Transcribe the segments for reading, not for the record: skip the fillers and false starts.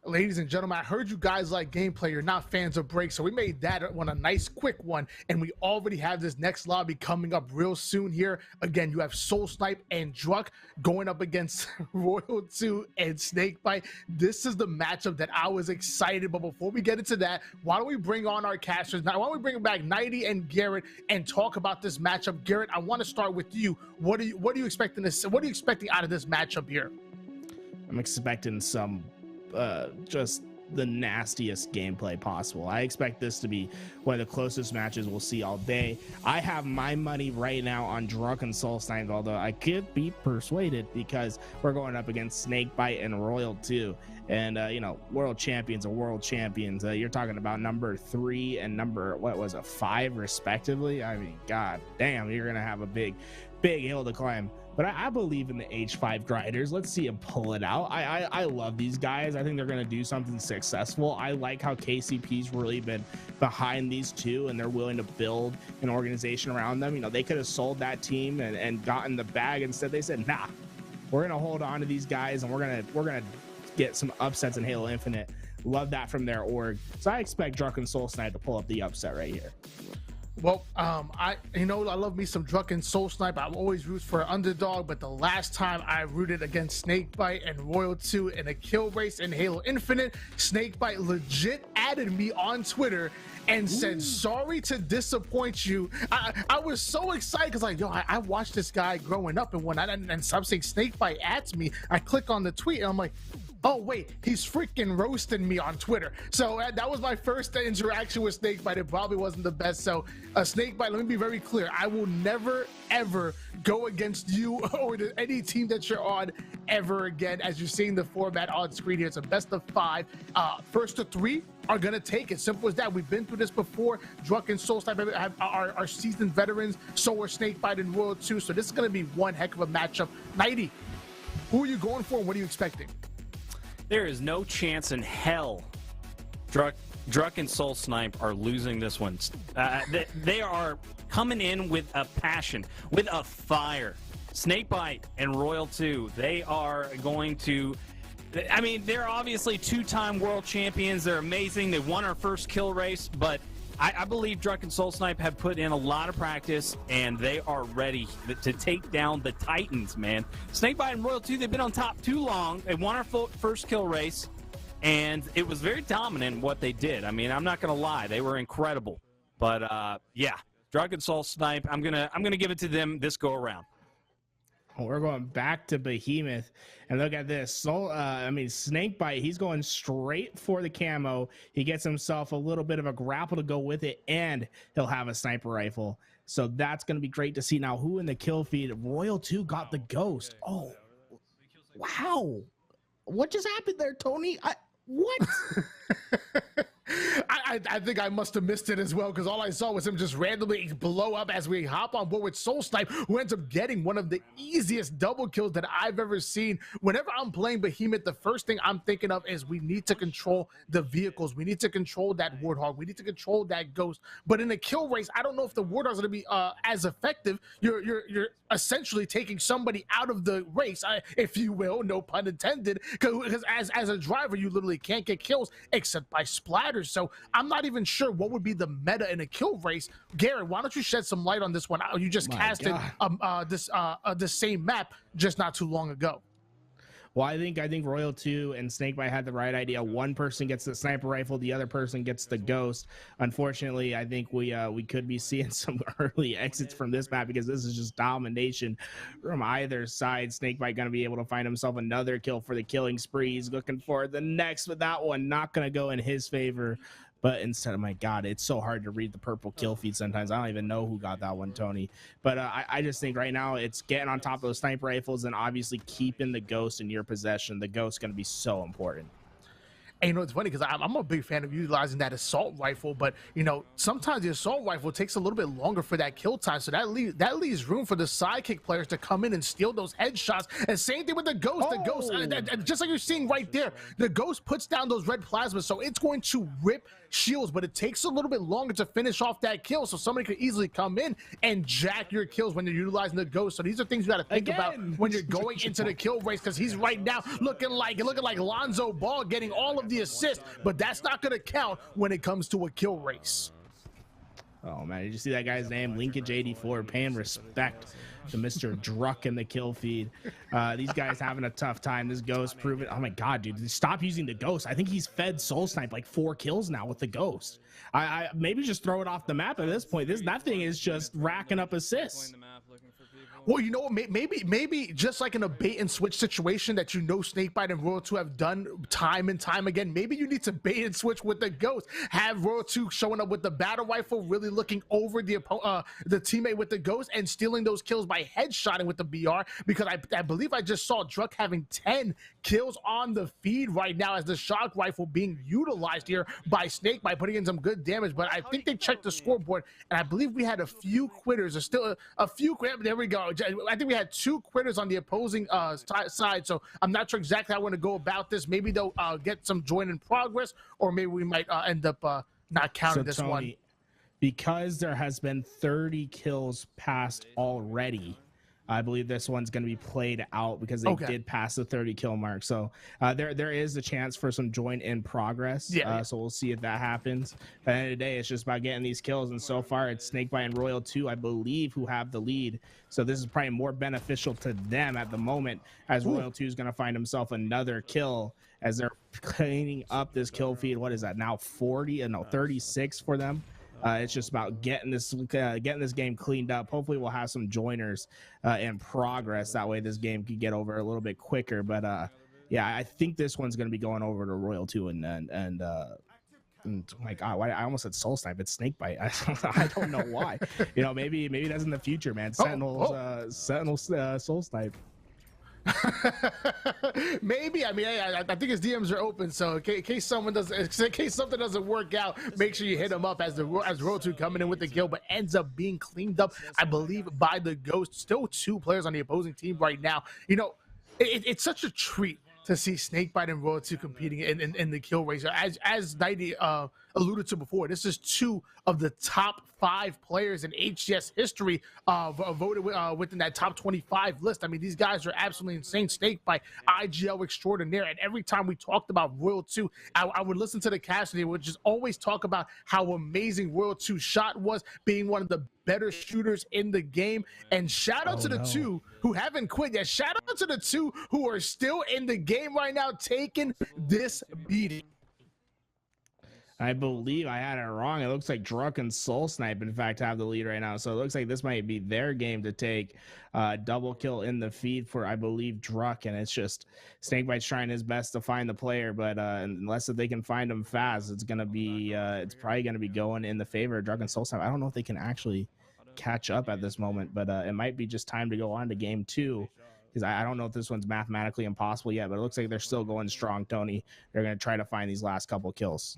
Ladies and gentlemen, I heard you guys like gameplay. You're not fans of breaks, so we made that one a nice quick one, and we already have this next lobby coming up real soon here. Again, you have Soul Snipe and Druck going up against Royal 2 and Snakebite. This is the matchup that I was excited, but before we get into that, why don't we bring on our casters now? Why don't we bring back Nighty and Garrett and talk about this matchup? Garrett, I want to start with you. What are you expecting What are you expecting out of this matchup here? I'm expecting some just the nastiest gameplay possible. I expect this to be one of the closest matches we'll see all day. I have my money right now on Druck and Soul Snipe, although I could be persuaded because we're going up against Snakebite and Royal 2. And, world champions are world champions. You're talking about number 3 and number, 5 respectively. I mean, god damn, you're going to have a big hill to climb. But I believe in the H5 grinders. Let's see them pull it out. I love these guys. I think they're going to do something successful. I like how KCP's really been behind these two, and they're willing to build an organization around them. They could have sold that team and gotten the bag. Instead, they said, nah, we're going to hold on to these guys, and we're going to get some upsets in Halo Infinite. Love that from their org. So I expect Druck and Soul Snipe to pull up the upset right here. Well, I love me some Druck and Soul Snipe. I always root for an underdog, but the last time I rooted against Snakebite and Royal 2 in a kill race in Halo Infinite, Snakebite legit added me on Twitter and said, sorry to disappoint you. I was so excited because I watched this guy growing up and whatnot, and so I'm saying Snakebite adds me. I click on the tweet and I'm like, oh wait, he's freaking roasting me on Twitter. So that was my first interaction with Snakebite. It probably wasn't the best. So Snakebite, let me be very clear. I will never, ever go against you or any team that you're on ever again. As you're seeing the format on screen here, it's a best of 5. First to 3 are going to take it. Simple as that. We've been through this before. Druck and Soul Snipe are seasoned veterans. So are Snakebite and Royal 2. So this is going to be one heck of a matchup. Nighty, who are you going for and what are you expecting? There is no chance in hell Druck and Soul Snipe are losing this one. They are coming in with a passion, with a fire. Snakebite and Royal 2, they are going to... I mean, they're obviously 2-time world champions. They're amazing. They won our first kill race, but I believe Druck and Soul Snipe have put in a lot of practice, and they are ready to take down the Titans, man. Snakebite and Royal 2, they've been on top too long. They won our first kill race, and it was very dominant in what they did. I mean, I'm not going to lie. They were incredible. But, yeah, Druck and Soul Snipe, I'm gonna give it to them this go-around. We're going back to Behemoth, and look at this. Snakebite, he's going straight for the camo. He gets himself a little bit of a grapple to go with it, and he'll have a sniper rifle. So that's going to be great to see. Now, who in the kill feed? Royal 2 got the ghost. Oh, wow. What just happened there, Tony? What? I think I must have missed it as well, because all I saw was him just randomly blow up as we hop on board with Soul Snipe, who ends up getting one of the easiest double kills that I've ever seen. Whenever I'm playing Behemoth, the first thing I'm thinking of is we need to control the vehicles. We need to control that Warthog. We need to control that Ghost. But in a kill race, I don't know if the Warthog's going to be as effective. You're essentially taking somebody out of the race, if you will, no pun intended, because as a driver, you literally can't get kills except by splatters. So I'm not even sure what would be the meta in a kill race. Garrett, why don't you shed some light on this one? You just casted this same map just not too long ago. Well, I think Royal 2 and Snakebite had the right idea. One person gets the sniper rifle, the other person gets the ghost. Unfortunately, I think we could be seeing some early exits from this map because this is just domination from either side. Snakebite going to be able to find himself another kill for the killing spree. He's looking for the next, but that one not going to go in his favor. But instead, my God, it's so hard to read the purple kill feed sometimes. I don't even know who got that one, Tony. But I just think right now it's getting on top of those sniper rifles and obviously keeping the ghost in your possession. The ghost's going to be so important. And it's funny because I'm a big fan of utilizing that assault rifle, but sometimes the assault rifle takes a little bit longer for that kill time, so that leaves room for the sidekick players to come in and steal those headshots. And same thing with the ghost. The ghost, just like you're seeing right there, the ghost puts down those red plasmas, so it's going to rip shields, but it takes a little bit longer to finish off that kill, so somebody could easily come in and jack your kills when you're utilizing the ghost. So these are things you got to think about when you're going into the kill race, because he's right now looking like Lonzo Ball, getting all of the assist, but that's not going to count when it comes to a kill race. Oh man, did you see that guy's name? Linkage84, paying respect to Mr. Druck in the kill feed. These guys having a tough time. This Ghost proven. Oh my god, dude, stop using the Ghost. I think he's fed Soul Snipe like 4 kills now with the Ghost. I maybe just throw it off the map at this point. That thing is just racking up assists. Well, you know what? Maybe just like in a bait and switch situation that Snakebite and Royal 2 have done time and time again. Maybe you need to bait and switch with the Ghost. Have Royal 2 showing up with the battle rifle, really looking over the teammate with the Ghost and stealing those kills by headshotting with the BR. Because I believe I just saw Druck having 10 kills on the feed right now as the shock rifle being utilized here by Snakebite, putting in some good damage. But I think they checked the scoreboard, and I believe we had a few quitters. There's still a few. There we go. I think we had 2 quitters on the opposing side, so I'm not sure exactly how I want to go about this. Maybe they'll get some join in progress, or maybe we might end up not counting this Tony, one. Because there has been 30 kills passed already, I believe this one's going to be played out because they did pass the 30 kill mark. So there is a chance for some join in progress. So we'll see if that happens. At the end of the day, it's just about getting these kills. And so far, it's Snakebite and Royal 2, I believe, who have the lead. So this is probably more beneficial to them at the moment, as Royal 2 is going to find himself another kill as they're cleaning up this kill feed. What is that now? 36 for them. It's just about getting this game cleaned up. Hopefully we'll have some joiners in progress. That way this game could get over a little bit quicker. But yeah, I think this one's going to be going over to Royal 2 and my god, why I almost said Soul Snipe. It's Snakebite. I don't know why. You know, maybe that's in the future, man. Sentinels Soul Snipe. Maybe. I mean, I think his DMs are open, so in case something doesn't work out, make sure you hit him up as Royal 2 coming in with the kill, but ends up being cleaned up, I believe, by the Ghost. Still 2 players on the opposing team right now. You know, it's such a treat to see Snakebite and Royal 2 competing in the kill race. As Nighty alluded to before, this is 2 of the top 5 players in HCS history voted within that top 25 list. I mean, these guys are absolutely insane. Snakebite, IGL extraordinaire. And every time we talked about Royal 2, I would listen to the cast and they would just always talk about how amazing Royal 2's shot was, being one of the better shooters in the game. And shout out to the 2 who haven't quit yet. Shout out to the 2 who are still in the game right now, taking this beating. I believe I had it wrong. It looks like Druck and Soul Snipe, in fact, have the lead right now. So it looks like this might be their game to take. Double kill in the feed for, I believe, Druck. And it's just Snakebite's trying his best to find the player. But unless if they can find him fast, it's going to be, it's probably going to be going in the favor of Druck and Soul Snipe. I don't know if they can actually catch up at this moment, but it might be just time to go on to game 2. Because I don't know if this one's mathematically impossible yet, but it looks like they're still going strong, Tony. They're going to try to find these last couple kills.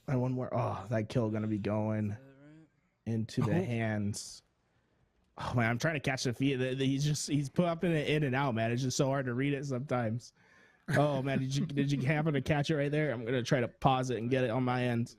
And one more. Oh, that kill gonna be going into the hands. Oh man, I'm trying to catch the feed. He's popping it in and out, man. It's just so hard to read it sometimes. Oh man, did you happen to catch it right there? I'm gonna try to pause it and get it on my end.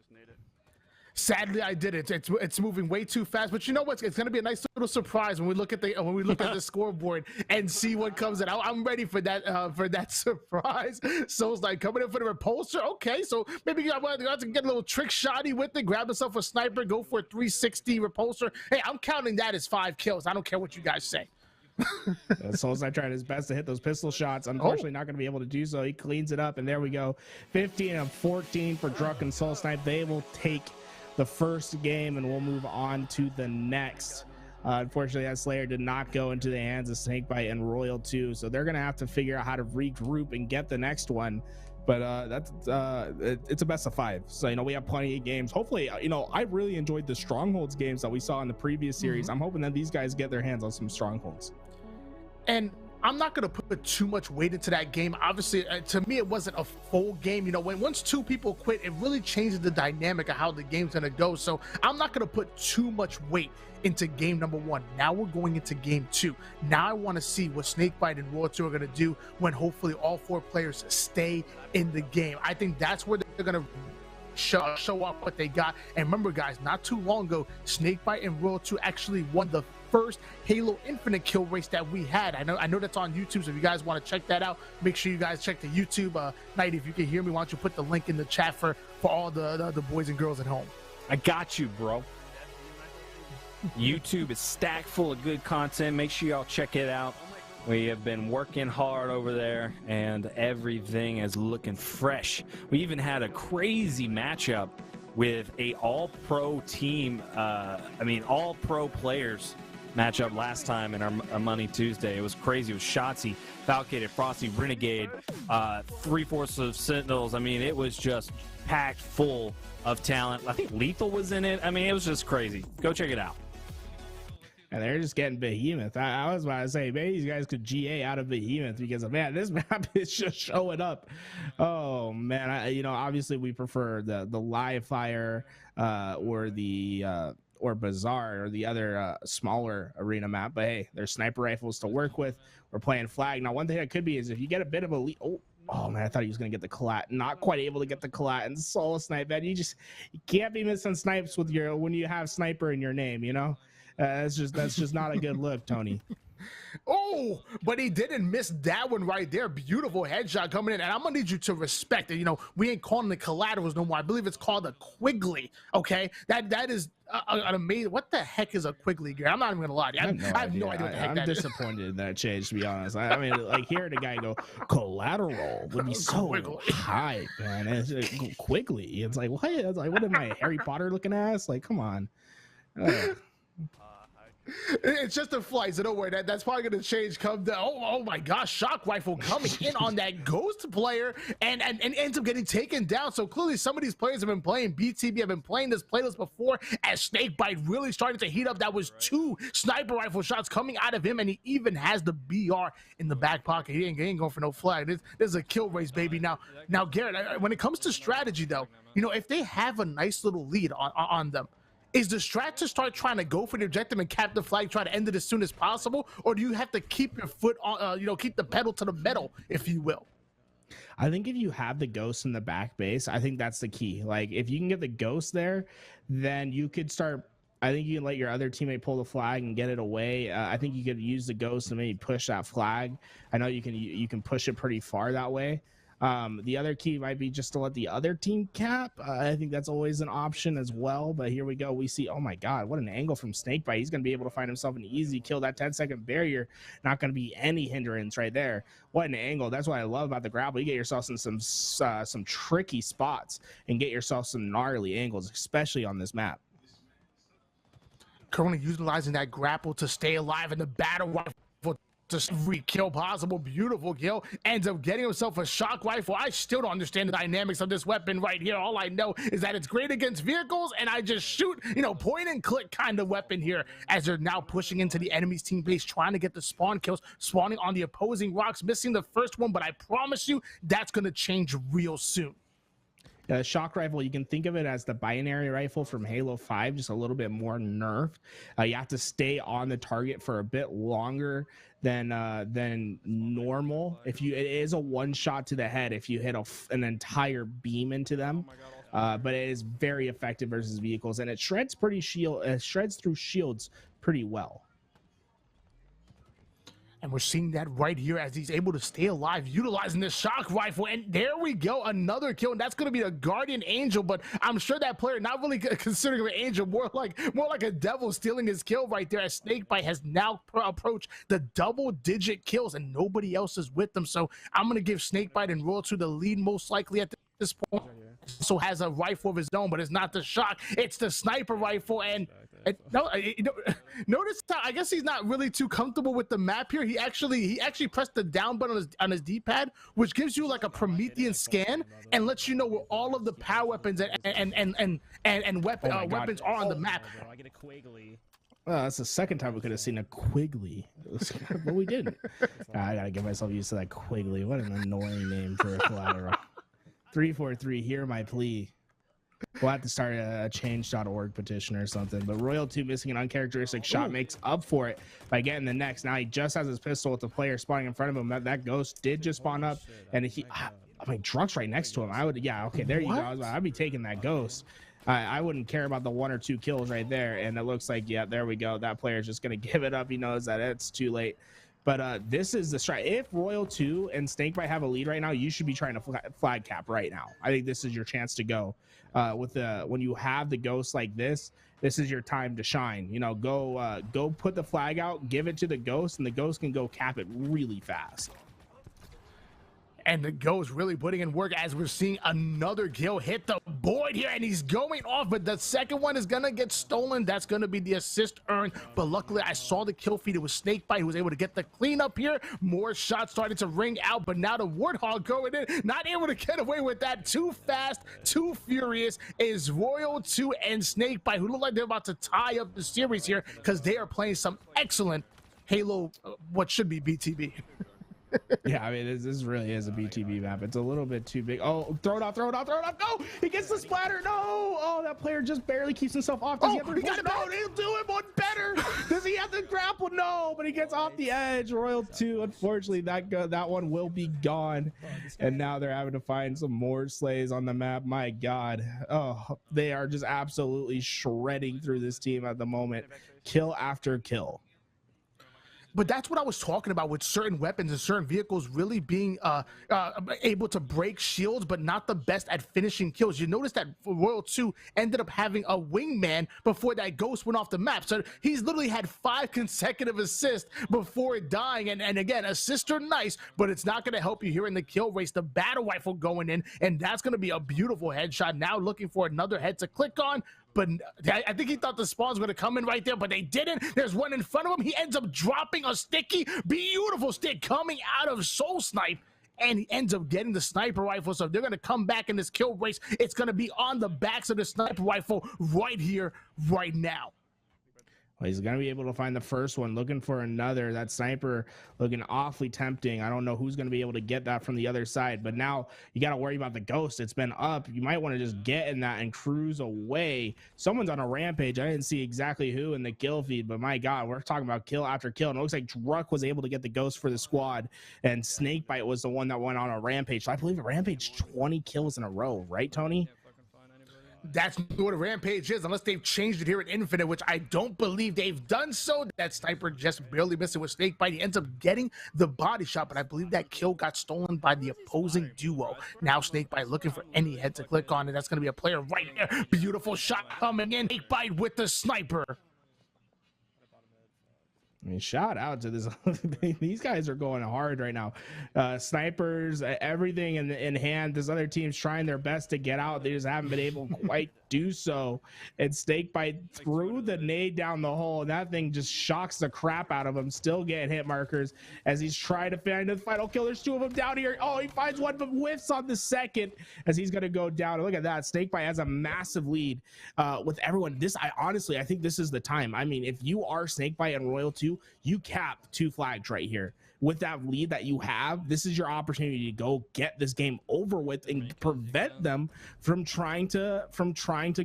Sadly, I did it. It's moving way too fast. But you know what? It's gonna be a nice little surprise when we look at the scoreboard and see what comes in. I'm ready for that surprise. So it's like coming in for the repulsor. Okay, so maybe you got to get a little trick shotty with it. Grab yourself a sniper. Go for a 360 repulsor. Hey, I'm counting that as 5 kills. I don't care what you guys say. Soulsnipe tried his best to hit those pistol shots. Unfortunately, not going to be able to do so. He cleans it up, and there we go. 15 of 14 for Druck and Soulsnipe. They will take the first game, and we'll move on to the next. Unfortunately, that Slayer did not go into the hands of Snakebite and Royal 2, so they're going to have to figure out how to regroup and get the next one. But it's a best of 5, so we have plenty of games. Hopefully, I really enjoyed the Strongholds games that we saw in the previous series. I'm hoping that these guys get their hands on some Strongholds. And I'm not going to put too much weight into that game. Obviously, to me, it wasn't a full game. Once 2 people quit, it really changes the dynamic of how the game's going to go. So I'm not going to put too much weight into game number 1. Now we're going into game 2. Now I want to see what Snakebite and Royal 2 are going to do when hopefully all 4 players stay in the game. I think that's where they're going to show up what they got. And remember, guys, not too long ago, Snakebite and Royal 2 actually won the first Halo Infinite kill race that we had. I know that's on YouTube, so if you guys want to check that out, make sure you guys check the YouTube. Knight, if you can hear me, why don't you put the link in the chat for all the boys and girls at home. I got you, bro. YouTube is stacked full of good content. Make sure y'all check it out. We have been working hard over there, and everything is looking fresh. We even had a crazy matchup with a all-pro team, all-pro players matchup last time in our Money Tuesday. It was crazy. It was Shotzi, Falcated, Frosty, Renegade, 3/4 of Sentinels. I mean, it was just packed full of talent. I think Lethal was in it. I mean, it was just crazy. Go check it out. And they're just getting behemoth. I was about to say, maybe these guys could GA out of behemoth because, man, this map is just showing up. Oh, man. Obviously we prefer the live fire or the or Bazaar or the other smaller arena map. But, hey, there's sniper rifles to work with. We're playing flag. Now, one thing that could be is if you get a bit of a lead. Oh, man, I thought he was going to get the collat. Not quite able to get the collat and solo snipe. Man, you can't be missing snipes when you have sniper in your name, you know? That's just not a good look, Tony. Oh, but he didn't miss that one right there. Beautiful headshot coming in, and I'm gonna need you to respect it. We ain't calling the collaterals no more. I believe it's called a Quigley. Okay, that is an amazing. What the heck is a Quigley gear? I'm not even gonna lie to you. I have no idea what the heck that is. I'm disappointed in that change, to be honest. I mean, like hearing a guy go collateral would be so high, man. It's Quigley. It's like what? It's like what am I, Harry Potter looking ass? Like, come on. It's just a flight, so don't worry. That's probably going to change come down. Oh my gosh, shock rifle coming in on that ghost player and ends up getting taken down. So clearly some of these players have been playing BTB, have been playing this playlist before as Snakebite really started to heat up. That was 2 sniper rifle shots coming out of him, and he even has the BR in the back pocket. He ain't going for no flag. This is a kill race, baby. Now Garrett, when it comes to strategy though, if they have a nice little lead on them, is the strat to start trying to go for the objective and cap the flag, try to end it as soon as possible, or do you have to keep your foot on, keep the pedal to the metal, if you will? I think if you have the ghost in the back base, I think that's the key. Like if you can get the ghost there, then you could start. I think you can let your other teammate pull the flag and get it away. I think you could use the ghost to maybe push that flag. I know you can push it pretty far that way. The other key might be just to let the other team cap. I think that's always an option as well. But here we go. We see, oh my God, what an angle from Snakebite. He's going to be able to find himself an easy kill. That 10-second barrier, not going to be any hindrance right there. What an angle. That's what I love about the grapple. You get yourself in some tricky spots and get yourself some gnarly angles, especially on this map. Currently utilizing that grapple to stay alive in the battle rifle. Just every kill possible. Beautiful kill. Ends up getting himself a shock rifle. I still don't understand the dynamics of this weapon right here. All I know is that it's great against vehicles, and I just shoot, point and click kind of weapon here as they're now pushing into the enemy's team base, trying to get the spawn kills, spawning on the opposing rocks, missing the first one, but I promise you that's going to change real soon. Shock rifle, you can think of it as the binary rifle from Halo 5, just a little bit more nerfed. You have to stay on the target for a bit longer than normal. It is a one shot to the head if you hit an entire beam into them. But it is very effective versus vehicles, and it shreds through shields pretty well. And we're seeing that right here as he's able to stay alive utilizing this shock rifle. And there we go, another kill, and that's going to be a guardian angel. But I'm sure that player not really considering an angel, more like a devil stealing his kill right there, as Snakebite has now approached the double-digit kills and nobody else is with them. So I'm going to give Snakebite and Royal 2 the lead most likely at this point. So has a rifle of his own, but it's not the shock, it's the sniper rifle. And notice how I guess he's not really too comfortable with the map here. He actually pressed the down button on his D-pad, which gives you like a Promethean scan and lets you know where all of the power weapons and weapons are on the map. I get a Quigley. Well, that's the second time we could have seen a Quigley, but we didn't. I gotta get myself used to that Quigley. What an annoying name for a collateral. 343, hear my plea. We'll have to start a change.org petition or something. But Royal 2 missing an uncharacteristic shot makes up for it by getting the next. Now he just has his pistol with the player spawning in front of him. That ghost did just spawn up, and I mean, Druck's right next to him. I would, yeah, okay, there you go. I'd be taking that ghost. I wouldn't care about the 1 or 2 kills right there. And it looks like, yeah, there we go. That player's just going to give it up. He knows that it's too late. But this is the strike. If Royal 2 and Snakebite have a lead right now, you should be trying to flag cap right now. I think this is your chance to go. When you have the ghost like this is your time to shine. You know, go put the flag out, give it to the ghost, and the ghost can go cap it really fast. And the ghost really putting in work as we're seeing another kill hit the board here, and he's going off, but the second one is gonna get stolen. That's gonna be the assist earned, but luckily I saw the kill feed. It was Snakebite who was able to get the cleanup here. More shots started to ring out, but now the Warthog going in, not able to get away with that. Too fast, too furious is Royal 2 and Snakebite, who look like they're about to tie up the series here because they are playing some excellent Halo, what should be BTB. Yeah, I mean, this really is a BTB map. It's a little bit too big. Oh, throw it off. No, he gets the splatter. No. Oh, that player just barely keeps himself off. Does he have to got it out? He'll do it one better. Does he have to grapple? No, but he gets off the edge. Royal 2, unfortunately, that one will be gone. And now they're having to find some more slays on the map. My God. Oh, they are just absolutely shredding through this team at the moment. Kill after kill. But that's what I was talking about with certain weapons and certain vehicles really being able to break shields, but not the best at finishing kills. You notice that Royal 2 ended up having a wingman before that ghost went off the map. So he's literally had 5 consecutive assists before dying. And again, assists are nice, but it's not going to help you here in the kill race. The battle rifle going in, and that's going to be a beautiful headshot. Now looking for another head to click on. But I think he thought the spawn was going to come in right there, but they didn't. There's one in front of him. He ends up dropping a sticky, beautiful stick coming out of Soul Snipe, and he ends up getting the sniper rifle. So if they're going to come back in this kill race, it's going to be on the backs of the sniper rifle right here, right now. Well, he's going to be able to find the first one, looking for another. That sniper looking awfully tempting. I don't know who's going to be able to get that from the other side, but now you got to worry about the ghost. It's been up. You might want to just get in that and cruise away. Someone's on a rampage. I didn't see exactly who in the kill feed, but my God, we're talking about kill after kill. And it looks like Druck was able to get the ghost for the squad, and Snakebite was the one that went on a rampage. So I believe a rampage 20 kills in a row, right, Tony? That's what a rampage is, unless they've changed it here at Infinite, which I don't believe they've done so. That sniper just barely missed it with Snakebite. He ends up getting the body shot, but I believe that kill got stolen by the opposing duo. Now Snakebite looking for any head to click on, and that's going to be a player right there. Beautiful shot coming in. Snakebite with the sniper. I mean, shout out to this. These guys are going hard right now. Snipers, everything in hand. This other team's trying their best to get out. They just haven't been able to quite do so. And Snakebite threw the nade down the hole, and that thing just shocks the crap out of him. Still getting hit markers as he's trying to find the final kill. There's 2 of them down here. Oh, he finds one, but whiffs on the second as he's going to go down. Look at that. Snakebite has a massive lead with everyone. I think this is the time. I mean, if you are Snakebite and Royal 2, you cap 2 flags right here. With that lead that you have, this is your opportunity to go get this game over with and prevent them from trying to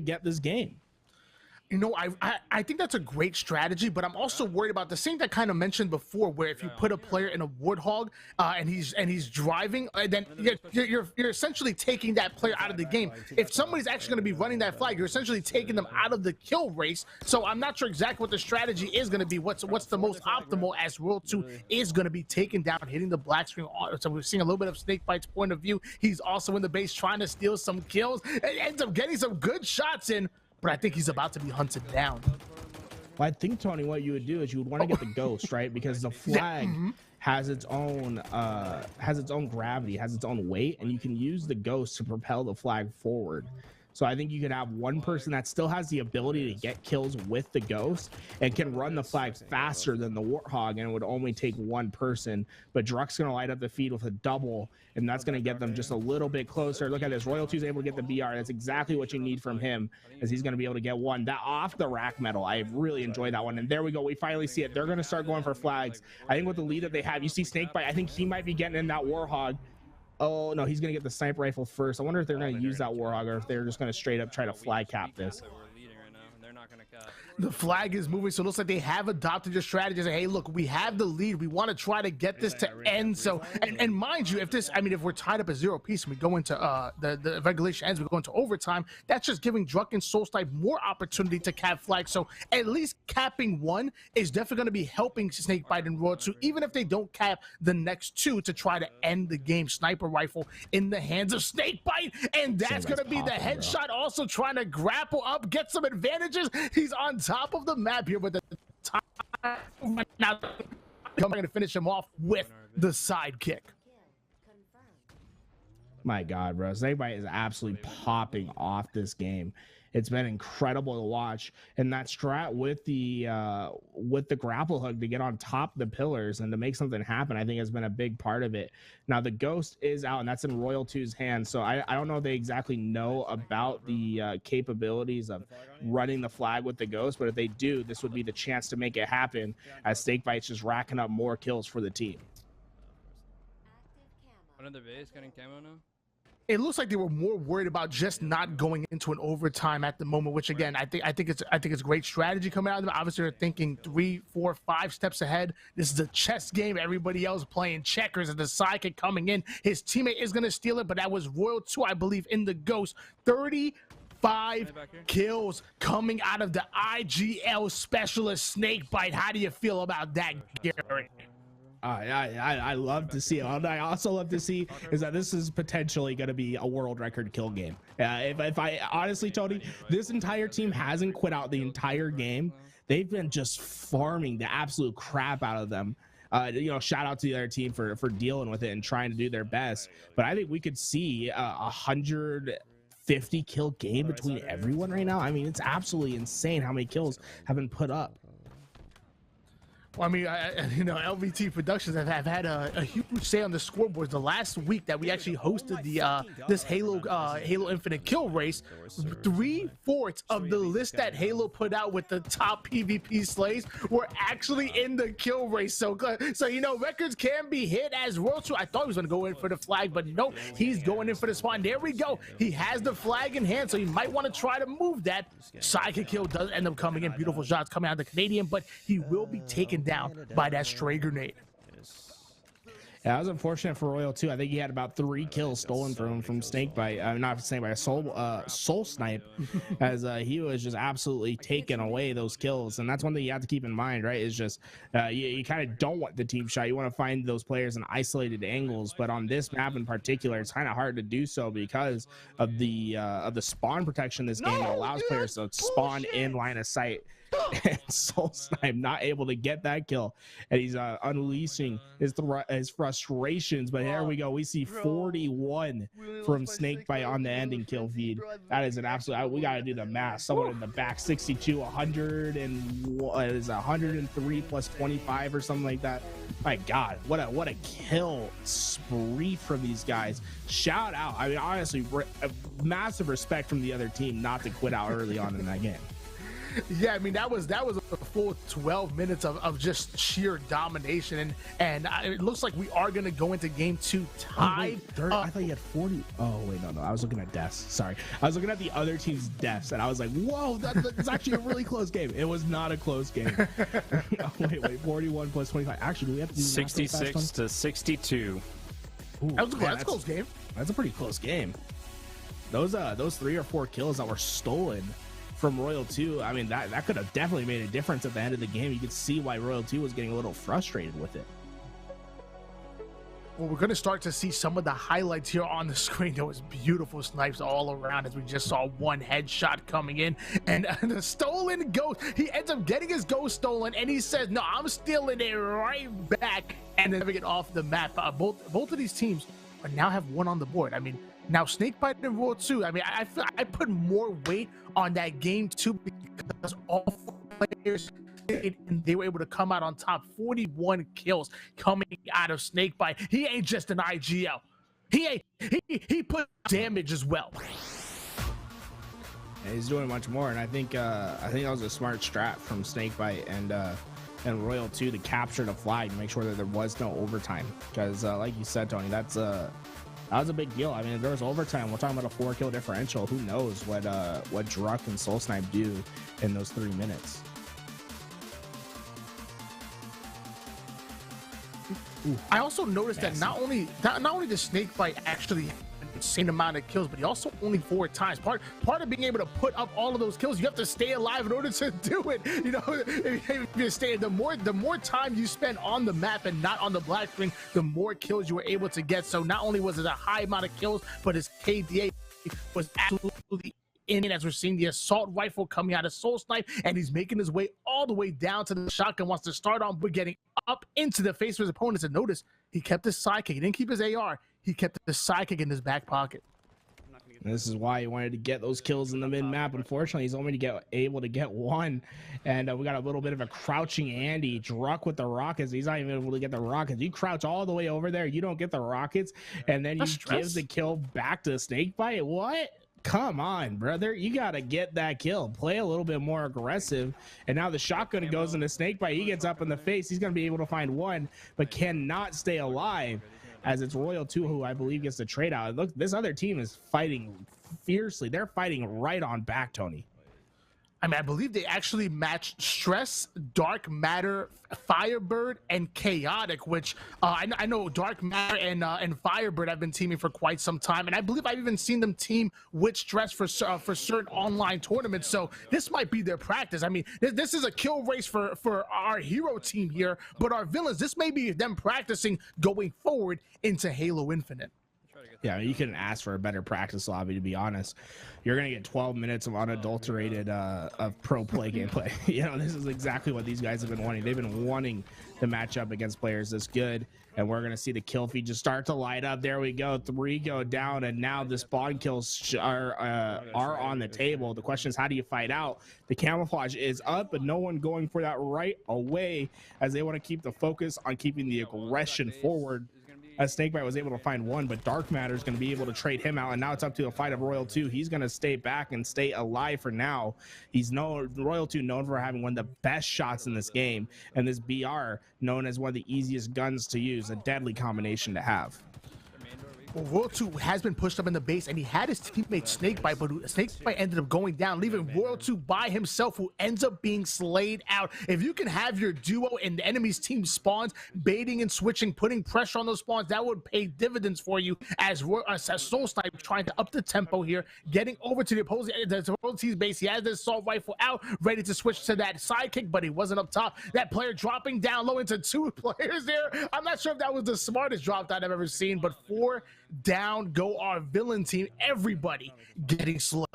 get this game. You know, I think that's a great strategy, but I'm also worried about the same that I kind of mentioned before, where if you put a player in a Warthog and he's driving, then you're essentially taking that player out of the game. If somebody's actually going to be running that flag, you're essentially taking them out of the kill race. So I'm not sure exactly what the strategy is going to be. What's the most optimal, as Royal 2 is going to be taken down, hitting the black screen. So we're seeing a little bit of Snakebite's point of view. He's also in the base trying to steal some kills and ends up getting some good shots in. But I think he's about to be hunted down. Well, I think, Tony, what you would do is you would want to get the ghost, right? Because the flag has its own gravity, has its own weight, and you can use the ghost to propel the flag forward. So I think you could have one person that still has the ability to get kills with the ghost and can run the flag faster than the Warthog, and it would only take one person. But Druck's going to light up the feed with a double, and that's going to get them just a little bit closer. Look at this. Royal 2's able to get the BR. That's exactly what you need from him, as he's going to be able to get one. That off the rack medal, I really enjoyed that one. And there we go. We finally see it. They're going to start going for flags. I think with the lead that they have, you see Snakebite. I think he might be getting in that Warthog. Oh, no, he's going to get the sniper rifle first. I wonder if they're going to use that Warthog or if they're just going to straight up try to fly cap this. The flag is moving, so it looks like they have adopted your strategy. Hey, look, we have the lead. We want to try to get this to end. So, and mind you, if we're tied up at 0 piece and we go into the regulation ends, we go into overtime. That's just giving Druck and Soul Snipe more opportunity to cap flag. So at least capping one is definitely going to be helping Snakebite and Royal 2, even if they don't cap the next two to try to end the game. Sniper rifle in the hands of Snakebite, and that's going to be the headshot. Also trying to grapple up, get some advantages. He's on top of the map here, but the time now I'm going to finish him off with the sidekick. My God, bro, Snakebite is absolutely popping off this game. It's been incredible to watch, and that strat with the grapple hook to get on top of the pillars and to make something happen, I think has been a big part of it. Now the ghost is out, and that's in Royal 2's hands, so I don't know if they exactly know about the capabilities of running the flag with the ghost, but if they do, this would be the chance to make it happen, as Snakebite's just racking up more kills for the team. Another base getting camo now. It looks like they were more worried about just not going into an overtime at the moment, which again, I think it's great strategy coming out of them. Obviously, they're thinking 3, 4, 5 steps ahead. This is a chess game. Everybody else playing checkers, and the sidekick coming in. His teammate is going to steal it, but that was Royal 2, I believe, in the ghost. 35 kills coming out of the IGL specialist Snakebite. How do you feel about that, Gary? I love to see it. What I also love to see is that this is potentially going to be a world record kill game. If I honestly, Tony, this entire team hasn't quit out the entire game. They've been just farming the absolute crap out of them. Shout out to the other team for dealing with it and trying to do their best. But I think we could see 150 kill game between everyone right now. I mean, it's absolutely insane how many kills have been put up. Well, I mean, LVT Productions have had a huge say on the scoreboards. The last week that we actually hosted the this Halo Infinite kill race, 3/4 of the list that Halo put out with the top PvP slays were actually in the kill race. So records can be hit. As Royal 2, I thought he was going to go in for the flag, but no, he's going in for the spawn. There we go. He has the flag in hand, so he might want to try to move that. Sidekick kill does end up coming in. Beautiful shots coming out of the Canadian, but he will be taken down by that stray grenade. Yeah, that was unfortunate for Royal 2. I think he had about 3 kills stolen from Snakebite. Not Snakebite, Soul Snipe, as he was just absolutely taking away those kills. And that's one thing you have to keep in mind, right? Is just you kind of don't want the team shot. You want to find those players in isolated angles. But on this map in particular, it's kind of hard to do so because of the spawn protection in this game that allows players to spawn in line of sight. And Soul Snipe not able to get that kill, and he's unleashing his frustrations. But here we go, we see 41 from Snakebite on the ending kill feed. That is an absolute, we got to do the math. Someone in the back, 62, 100 and is 103 plus 25 or something like that. My God, what a kill spree from these guys. Shout out. I mean, honestly, massive respect from the other team not to quit out early on in that game. Yeah, I mean, that was a full 12 minutes of just sheer domination, and it looks like we are going to go into game 2 tied. I thought you had 40. Oh wait, no, I was looking at deaths. Sorry, I was looking at the other team's deaths, and I was like, whoa, that's actually a really close game. It was not a close game. wait, 41 plus 25. Actually, do we have to do 66 to 62? Ooh, that's a close game. That's a pretty close game. Those 3 or 4 kills that were stolen from Royal 2, I mean, that could have definitely made a difference at the end of the game. You could see why Royal 2 was getting a little frustrated with it. Well, we're going to start to see some of the highlights here on the screen. There was beautiful snipes all around as we just saw one headshot coming in, and the stolen ghost, he ends up getting his ghost stolen, and he says, no, I'm stealing it right back, and then get off the map. Both of these teams now have one on the board. I mean, now Snakebite and Royal 2, I mean, I feel I put more weight on that game 2 because all 4 players did, and they were able to come out on top. 41 kills coming out of Snakebite. He ain't just an IGL. He put damage as well. And he's doing much more, and I think that was a smart strat from Snakebite and Royal 2 to capture the flag and make sure that there was no overtime. Because like you said, Tony, that was a big deal. I mean, if there was overtime, we're talking about a 4-kill differential. Who knows what Druck and Soul Snipe do in those 3 minutes. I also noticed that not only the snake bite actually had an insane amount of kills, but he also only 4 times. Part of being able to put up all of those kills, you have to stay alive in order to do it. You know, if you stay, the more time you spend on the map and not on the black screen, the more kills you were able to get. So not only was it a high amount of kills, but his KDA was absolutely in, as we're seeing the assault rifle coming out of Soul Snipe, and he's making his way all the way down to the shotgun. Wants to start on, but getting up into the face of his opponents. And notice he kept his sidekick. He didn't keep his AR. He kept the sidekick in his back pocket. This is why he wanted to get those kills in the mid-map. Unfortunately, he's only able to get 1. And we got a little bit of a crouching Andy. Druck with the rockets. He's not even able to get the rockets. You crouch all the way over there. You don't get the rockets. And then you give the kill back to Snakebite. What? Come on, brother. You got to get that kill. Play a little bit more aggressive. And now the shotgun goes into Snakebite. He gets up in the face. He's going to be able to find 1, but cannot stay alive, as it's Royal 2 who I believe gets the trade out. Look, this other team is fighting fiercely. They're fighting right on back, Tony. I mean, I believe they actually matched Stress, Dark Matter, Firebird, and Chaotic, which I know Dark Matter and Firebird have been teaming for quite some time, and I believe I've even seen them team with Stress for certain online tournaments. So this might be their practice. I mean, this is a kill race for our hero team here, but our villains, this may be them practicing going forward into Halo Infinite. Yeah, you couldn't ask for a better practice lobby, to be honest. You're going to get 12 minutes of unadulterated of pro play gameplay. You know, this is exactly what these guys have been wanting. They've been wanting to match up against players this good, and we're going to see the kill feed just start to light up. There we go. 3 go down, and now the spawn kills are on the table. The question is, how do you fight out? The camouflage is up, but no one going for that right away, as they want to keep the focus on keeping the aggression forward. As Snakebite was able to find 1, but Dark Matter is going to be able to trade him out, and now it's up to a fight of Royal 2. He's going to stay back and stay alive for now. He's Royal 2 known for having one of the best shots in this game, and this BR known as one of the easiest guns to use, a deadly combination to have. Well, Royal 2 has been pushed up in the base, and he had his teammate Snakebite, but Snakebite ended up going down, leaving Royal 2 by himself, who ends up being slayed out. If you can have your duo in the enemy's team spawns, baiting and switching, putting pressure on those spawns, that would pay dividends for you, as Soul Snipe trying to up the tempo here, getting over to the opposing Royal T's base. He has the assault rifle out, ready to switch to that sidekick, but he wasn't up top. That player dropping down low into 2 players there. I'm not sure if that was the smartest drop that I've ever seen, but 4 down go our villain team. Everybody getting slayed.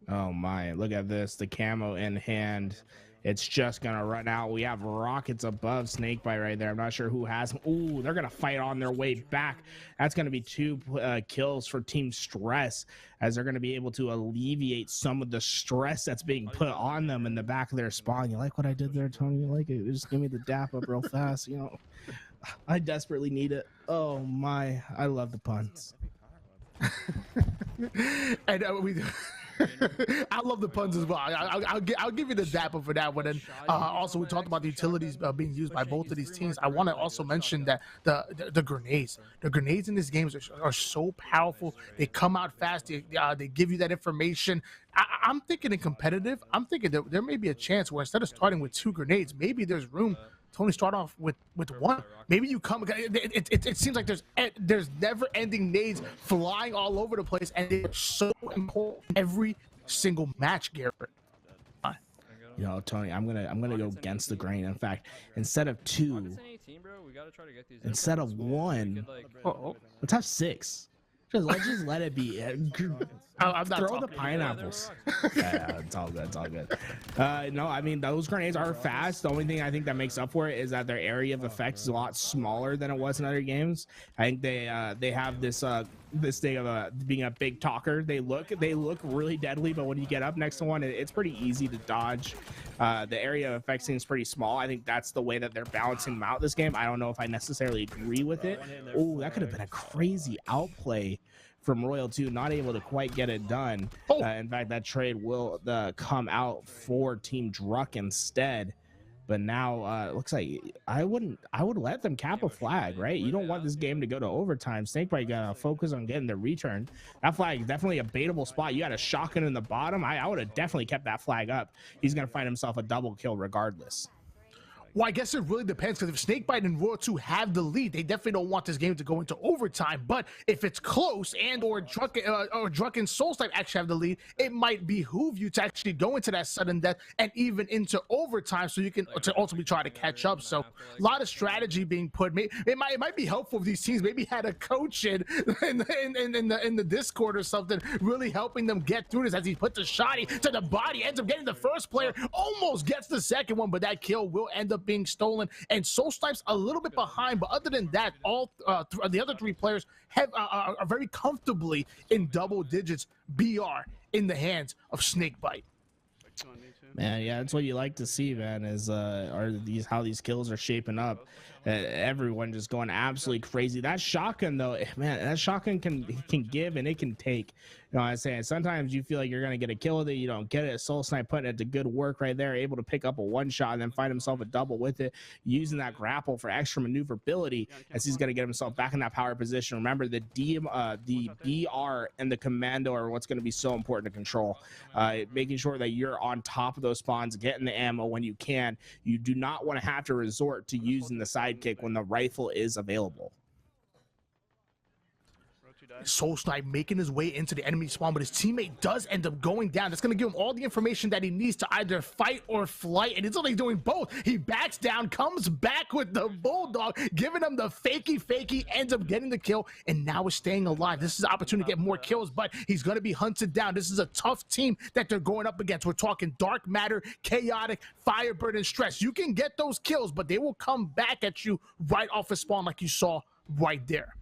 Oh my, look at this, the camo in hand. It's just gonna run out. We have rockets above Snakebite right there. I'm not sure who has them. Ooh, they're gonna fight on their way back. That's gonna be 2 kills for Team Stress, as they're gonna be able to alleviate some of the stress that's being put on them in the back of their spawn. You like what I did there, Tony? You like it? Just give me the dap up real fast, you know. I desperately need it. Oh my, I love the puns. And I love the puns as well. I'll give you the dapper for that one. And also, we talked about the utilities being used by both of these teams. I want to also mention that the grenades in these games are so powerful. They come out fast. They give you that information. I'm thinking in competitive, I'm thinking that there may be a chance where instead of starting with 2 grenades, maybe there's room to only start off with 1. Maybe you come. It seems like there's never-ending nades flying all over the place, and they're so important every single match, Garrett. You know, Tony, I'm gonna go against the grain. In fact, instead of 2, instead of 1, let's have 6. Let's just let it be. Throw the pineapples. Yeah, it's all good. It's all good. No, I mean, those grenades are fast. The only thing I think that makes up for it is that their area of effect is a lot smaller than it was in other games. I think they have this thing of being a big talker. They look really deadly, but when you get up next to one, it's pretty easy to dodge. The area of effect seems pretty small. I think that's the way that they're balancing them out this game. I don't know if I necessarily agree with it. Oh, that could have been a crazy outplay from Royal 2, not able to quite get it done. In fact, that trade will come out for Team Druck instead. But now it looks like I would let them cap a flag, right? You don't want this game to go to overtime. Snakebite gotta focus on getting the return. That flag is definitely a baitable spot. You had a shotgun in the bottom. I would have definitely kept that flag up. He's gonna find himself a double kill regardless. Well, I guess it really depends, because if Snakebite and Royal 2 have the lead, they definitely don't want this game to go into overtime. But if it's close and or Drunken Soul Snipe actually have the lead, it might behoove you to actually go into that sudden death and even into overtime, so you can to ultimately try to catch up. So a lot of strategy being put. It might be helpful if these teams maybe had a coach in the Discord or something, really helping them get through this. As he put the shotty to the body, ends up getting the first player, almost gets the second one, but that kill will end up being stolen. And Soul Snipe's a little bit behind, but other than that, all the other three players have are very comfortably in double digits BR in the hands of Snakebite. Man, yeah, that's what you like to see, man, is how these kills are shaping up. Everyone just going absolutely crazy. That shotgun, though, man, that shotgun can give and it can take. You know what I'm saying? Sometimes you feel like you're going to get a kill with it. You don't get it. Soul Snipe putting it to good work right there, able to pick up a one shot and then find himself a double with it, using that grapple for extra maneuverability as he's going to get himself back in that power position. Remember, the BR and the commando are what's going to be so important to control. Making sure that you're on top of those spawns, getting the ammo when you can. You do not want to have to resort to using the sidekick when the rifle is available. Soul Snipe making his way into the enemy spawn, but his teammate does end up going down. That's going to give him all the information that he needs to either fight or flight, and it's only doing both. He backs down, comes back with the Bulldog, giving him the fakey, ends up getting the kill, and now is staying alive. This is an opportunity to get more kills, but he's going to be hunted down. This is a tough team that they're going up against. We're talking Dark Matter, Chaotic, Firebird, and Stress. You can get those kills, but they will come back at you right off of spawn like you saw right there.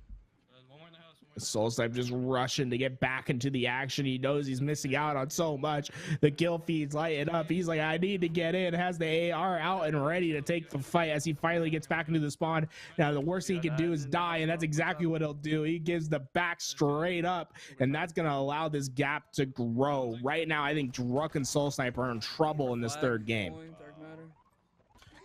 Soul Snipe just rushing to get back into the action. He knows he's missing out on so much. The kill feed's lighting up. He's like, I need to get in. Has the AR out and ready to take the fight as he finally gets back into the spawn. Now, the worst thing he can do is die, and that's exactly what he'll do. He gives the back straight up, and that's going to allow this gap to grow. Right now, I think Drunken Soul Snipe are in trouble in this third game.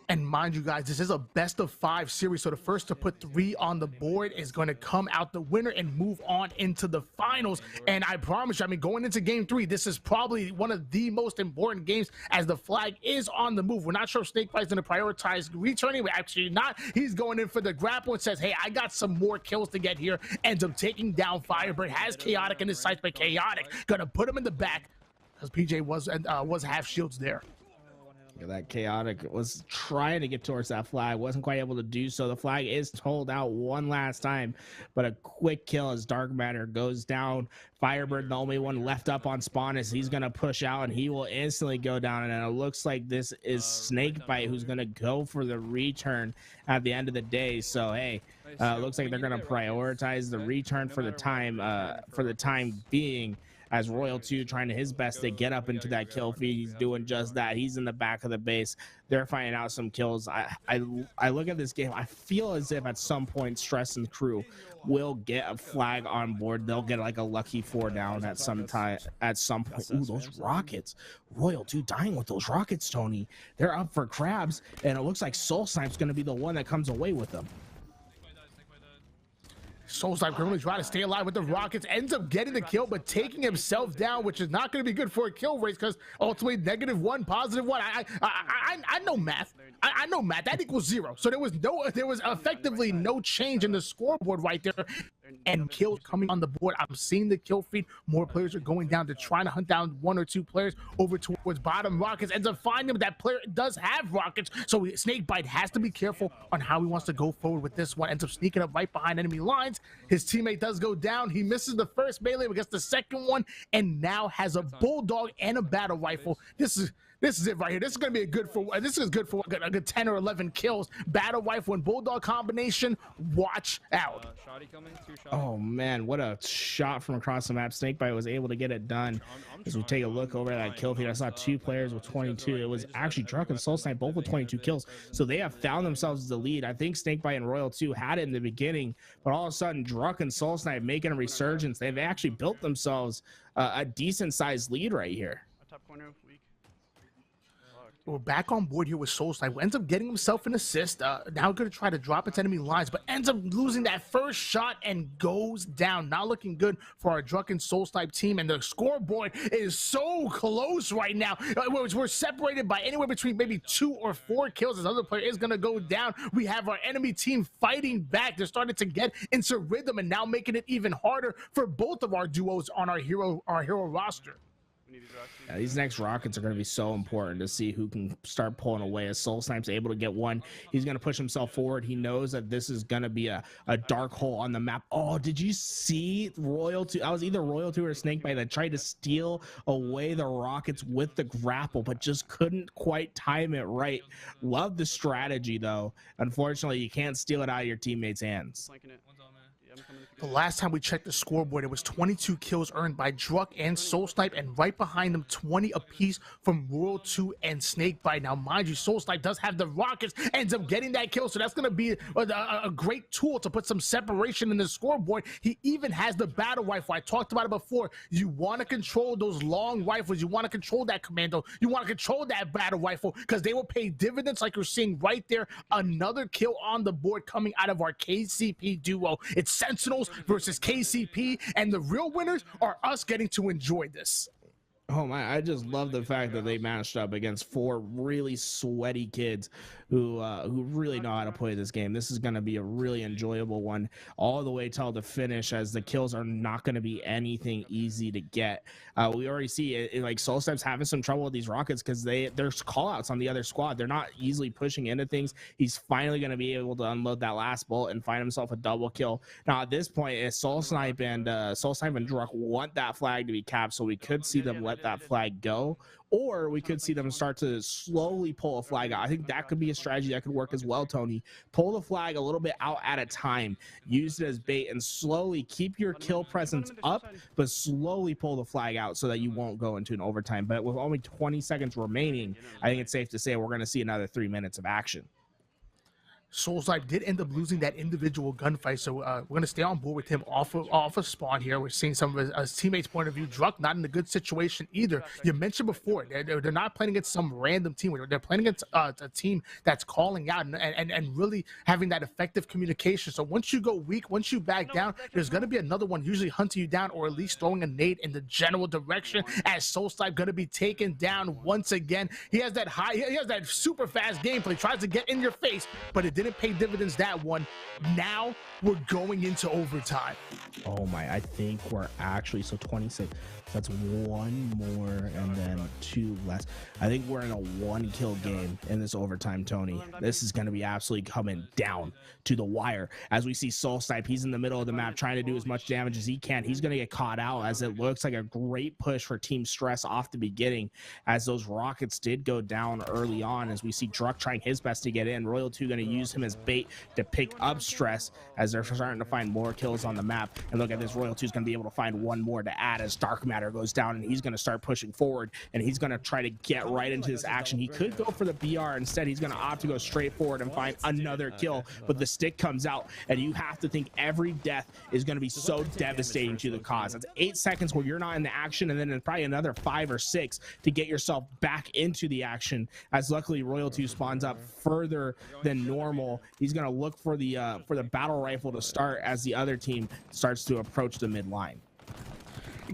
And mind you guys, this is a best of 5 series, so the first to put 3 on the board is going to come out the winner and move on into the finals. And I promise you, I mean, going into game 3, this is probably one of the most important games, as the flag is on the move. We're not sure if Snakebite's going to prioritize returning. We're actually not. He's going in for the grapple and says, hey, I got some more kills to get here. Ends up taking down Firebird, has Chaotic in his sights, but Chaotic going to put him in the back, because PJ was half shields there. That Chaotic was trying to get towards that flag, wasn't quite able to do so. The flag is hold out one last time, but a quick kill as Dark Matter goes down. Firebird, the only one left up on spawn, as he's going to push out and he will instantly go down. And it looks like this is Snakebite who's going to go for the return at the end of the day. So, hey, looks like they're going to prioritize the return for the time being, as Royal 2 trying his best to get up into that kill feed. He's doing just that. He's in the back of the base. They're finding out some kills. I look at this game, I feel as if at some point Stress and crew will get a flag on board. They'll get like a lucky 4 down at some time, at some point. Ooh, those rockets. Royal 2 dying with those rockets, Tony. They're up for grabs, and it looks like Soul Snipe's going to be the one that comes away with them. Soul Snipe criminally trying to stay alive with the rockets, ends up getting the kill, but taking himself down, which is not going to be good for a kill race, because ultimately -1, +1. I know math. I know math. That equals 0. So there was effectively no change in the scoreboard right there. And kills coming on the board. I'm seeing the kill feed. More players are going down to trying to hunt down 1 or 2 players over towards bottom. Rockets ends up finding that player does have rockets, so Snakebite has to be careful on how he wants to go forward with this one. Ends up sneaking up right behind enemy lines. His teammate does go down. He misses the first melee, but gets the second one, and now has a Bulldog and a battle rifle. This is it right here. This is going to be good for a good 10 or 11 kills. Battle rifle and Bulldog combination. Watch out. Oh man, what a shot from across the map. Snakebite was able to get it done. As we take a look over at that kill feed, I saw 2 players with 22. It was actually Drunken Soul Snipe, both with 22 kills. So they have found themselves the lead. I think Snakebite and Royal 2 had it in the beginning, but all of a sudden Drunken Soul Snipe making a resurgence. They've actually built themselves a decent sized lead right here. we're back on board here with Soul Snipe, who ends up getting himself an assist. Now going to try to drop into enemy lines, but ends up losing that first shot and goes down. Not looking good for our drunken Soul Snipe team, and the scoreboard is so close right now. We're separated by anywhere between maybe 2 or 4 kills. This other player is going to go down. We have our enemy team fighting back. They're starting to get into rhythm, and now making it even harder for both of our duos on our hero roster. Yeah, these next rockets are going to be so important to see who can start pulling away. As Soul Snipe's able to get one, he's going to push himself forward. He knows that this is going to be a dark hole on the map. Oh, did you see Royalty? I was either Royalty or Snakebite that tried to steal away the rockets with the grapple, but just couldn't quite time it right. Love the strategy, though. Unfortunately, you can't steal it out of your teammates' hands. The last time we checked the scoreboard, it was 22 kills earned by Druck and Soul Snipe, and right behind them, 20 apiece from Royal 2 and Snakebite. Now, mind you, Soul Snipe does have the rockets, ends up getting that kill, so that's going to be a great tool to put some separation in the scoreboard. He even has the battle rifle. I talked about it before. You want to control those long rifles. You want to control that commando. You want to control that battle rifle, because they will pay dividends like you're seeing right there. Another kill on the board coming out of our KCP duo. It's Sentinels versus KCP, and the real winners are us getting to enjoy this. Oh my, I just love the fact that they matched up against 4 really sweaty kids who really know how to play this game. This is going to be a really enjoyable one all the way till the finish, as the kills are not going to be anything easy to get. We already see it, like Soul Snipe's having some trouble with these rockets because there's call-outs on the other squad. They're not easily pushing into things. He's finally going to be able to unload that last bolt and find himself a double kill. Now at this point, Soul Snipe and Druck want that flag to be capped, so we could see them let that flag go, or we could see them start to slowly pull a flag out. I think that could be a strategy that could work as well, Tony. Pull the flag a little bit out at a time, use it as bait, and slowly keep your kill presence up, but slowly pull the flag out so that you won't go into an overtime. But with only 20 seconds remaining, I think it's safe to say we're going to see another 3 minutes of action. Soul Snipe did end up losing that individual gunfight, so we're going to stay on board with him off of spawn here. We're seeing some of his teammates' point of view. Druck not in a good situation either. You mentioned before, they're not playing against some random team. They're playing against a team that's calling out and really having that effective communication. So once you go weak, once you back down, there's going to be another one usually hunting you down, or at least throwing a nade in the general direction, as Soul Snipe going to be taken down once again. He has that super fast gameplay, tries to get in your face, but it didn't pay dividends that one. Now we're going into overtime. Oh my, I think we're actually, so 26, that's 1 more and then 2 less. I think we're in a 1-kill game in this overtime, Tony. This is going to be absolutely coming down to the wire. As we see Soul Snipe, he's in the middle of the map trying to do as much damage as he can. He's going to get caught out, as it looks like a great push for Team Stress off the beginning, as those rockets did go down early on, as we see Druck trying his best to get in. Royal 2 going to use him as bait to pick up Stress, as they're starting to find more kills on the map. And look at this, Royal 2 is going to be able to find 1 more to add as Dark Matter goes down, and he's going to start pushing forward, and he's going to try to get right into this action. He could go for the BR. Instead, he's going to opt to go straight forward and find another kill, but the stick comes out, and you have to think every death is going to be so devastating to the cause. That's 8 seconds where you're not in the action, and then probably another 5 or 6 to get yourself back into the action, as luckily Royal 2 spawns up further than normal. He's going to look for the battle rifle to start as the other team starts to approach the mid line.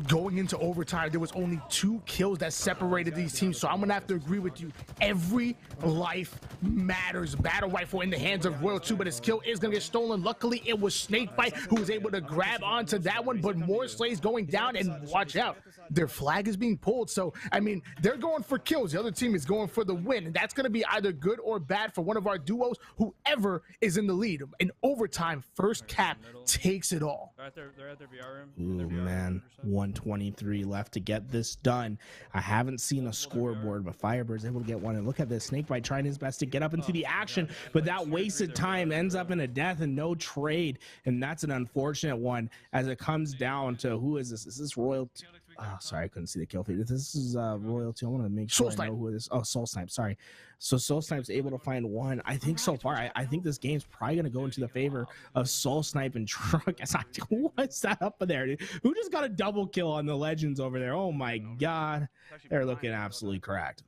Going into overtime, there was only 2 kills that separated these teams, so I'm gonna have to agree with you. Every life matters. Battle rifle in the hands of Royal 2, but his kill is gonna get stolen. Luckily, it was Snakebite who was able to grab onto that one, but more slays going down, and watch out, their flag is being pulled. So I mean, they're going for kills, the other team is going for the win, and that's gonna be either good or bad for one of our duos, whoever is in the lead. In overtime, first cap takes it all. They're at their VR room. Ooh, man, 123 left to get this done. I haven't seen a scoreboard, but Firebird's able to get one. And look at this, Snakebite trying his best to get up into the action, but that wasted time ends up in a death and no trade, and that's an unfortunate one, as it comes down to, who is this? Is this Royal? Oh, sorry, I couldn't see the kill feed. This is Royalty. I want to make sure I know who it is. Oh, Soul Snipe, sorry. So Soul Snipe's able to find 1. I think so far, I think this game's probably going to go into the favor of Soul Snipe and Druck. What's that up there, dude? Who just got a double kill on the Legends over there? Oh my God. They're looking absolutely cracked.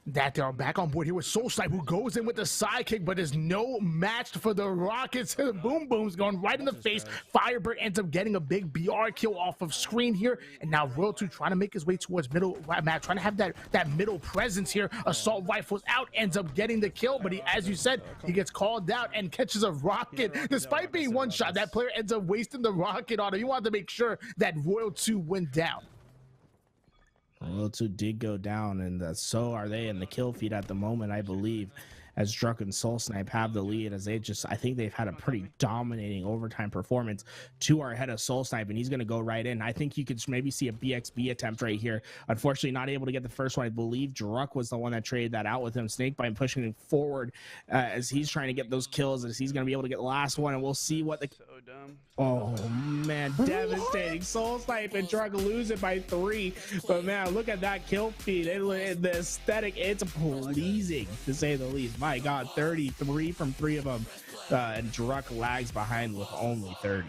That they are back on board here with Soul Snipe, who goes in with the sidekick, but is no match for the Rockets. Boom Boom's going right in the face. Firebird ends up getting a big BR kill off of screen here, and now Royal 2 trying to make his way towards middle map, trying to have that middle presence here. Assault Rifles out, ends up getting the kill, but he, as you said, he gets called out and catches a rocket. Despite being one shot, that player ends up wasting the rocket on him. You want to make sure that Royal 2 went down. Royal 2 did go down, and so are they in the kill feed at the moment, I believe, as Druck and Soul Snipe have the lead, as I think they've had a pretty dominating overtime performance. 2 are ahead of Soul Snipe, and he's going to go right in. I think you could maybe see a BXB attempt right here. Unfortunately, not able to get the first one. I believe Druck was the one that traded that out with him. Snakebite pushing him forward as he's trying to get those kills, as he's going to be able to get the last one, and we'll see what the... Oh, man, devastating. Soul Snipe and Druck lose it by 3. But, man, look at that kill feed. The aesthetic, it's pleasing, to say the least. My God, 33 from 3 of them. And Druck lags behind with only 30.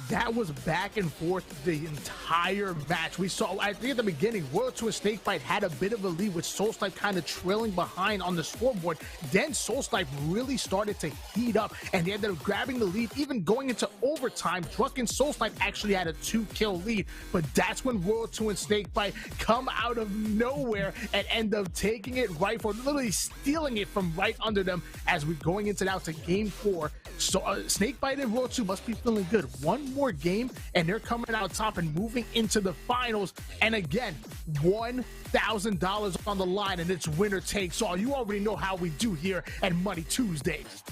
That was back and forth the entire match. We saw, I think at the beginning, Royal 2 and Snakebite had a bit of a lead with Soul Snipe kind of trailing behind on the scoreboard. Then Soul Snipe really started to heat up, and they ended up grabbing the lead, even going into overtime. Druck and Soul Snipe actually had a 2-kill lead, but that's when Royal 2 and Snakebite come out of nowhere and end up taking it right for, literally stealing it from right under them as we're going into now to game 4. So Snakebite and Royal 2 must be feeling good. One more game and they're coming out top and moving into the finals, and again, $1,000 on the line, and it's winner takes all. You already know how we do here at Money Tuesdays.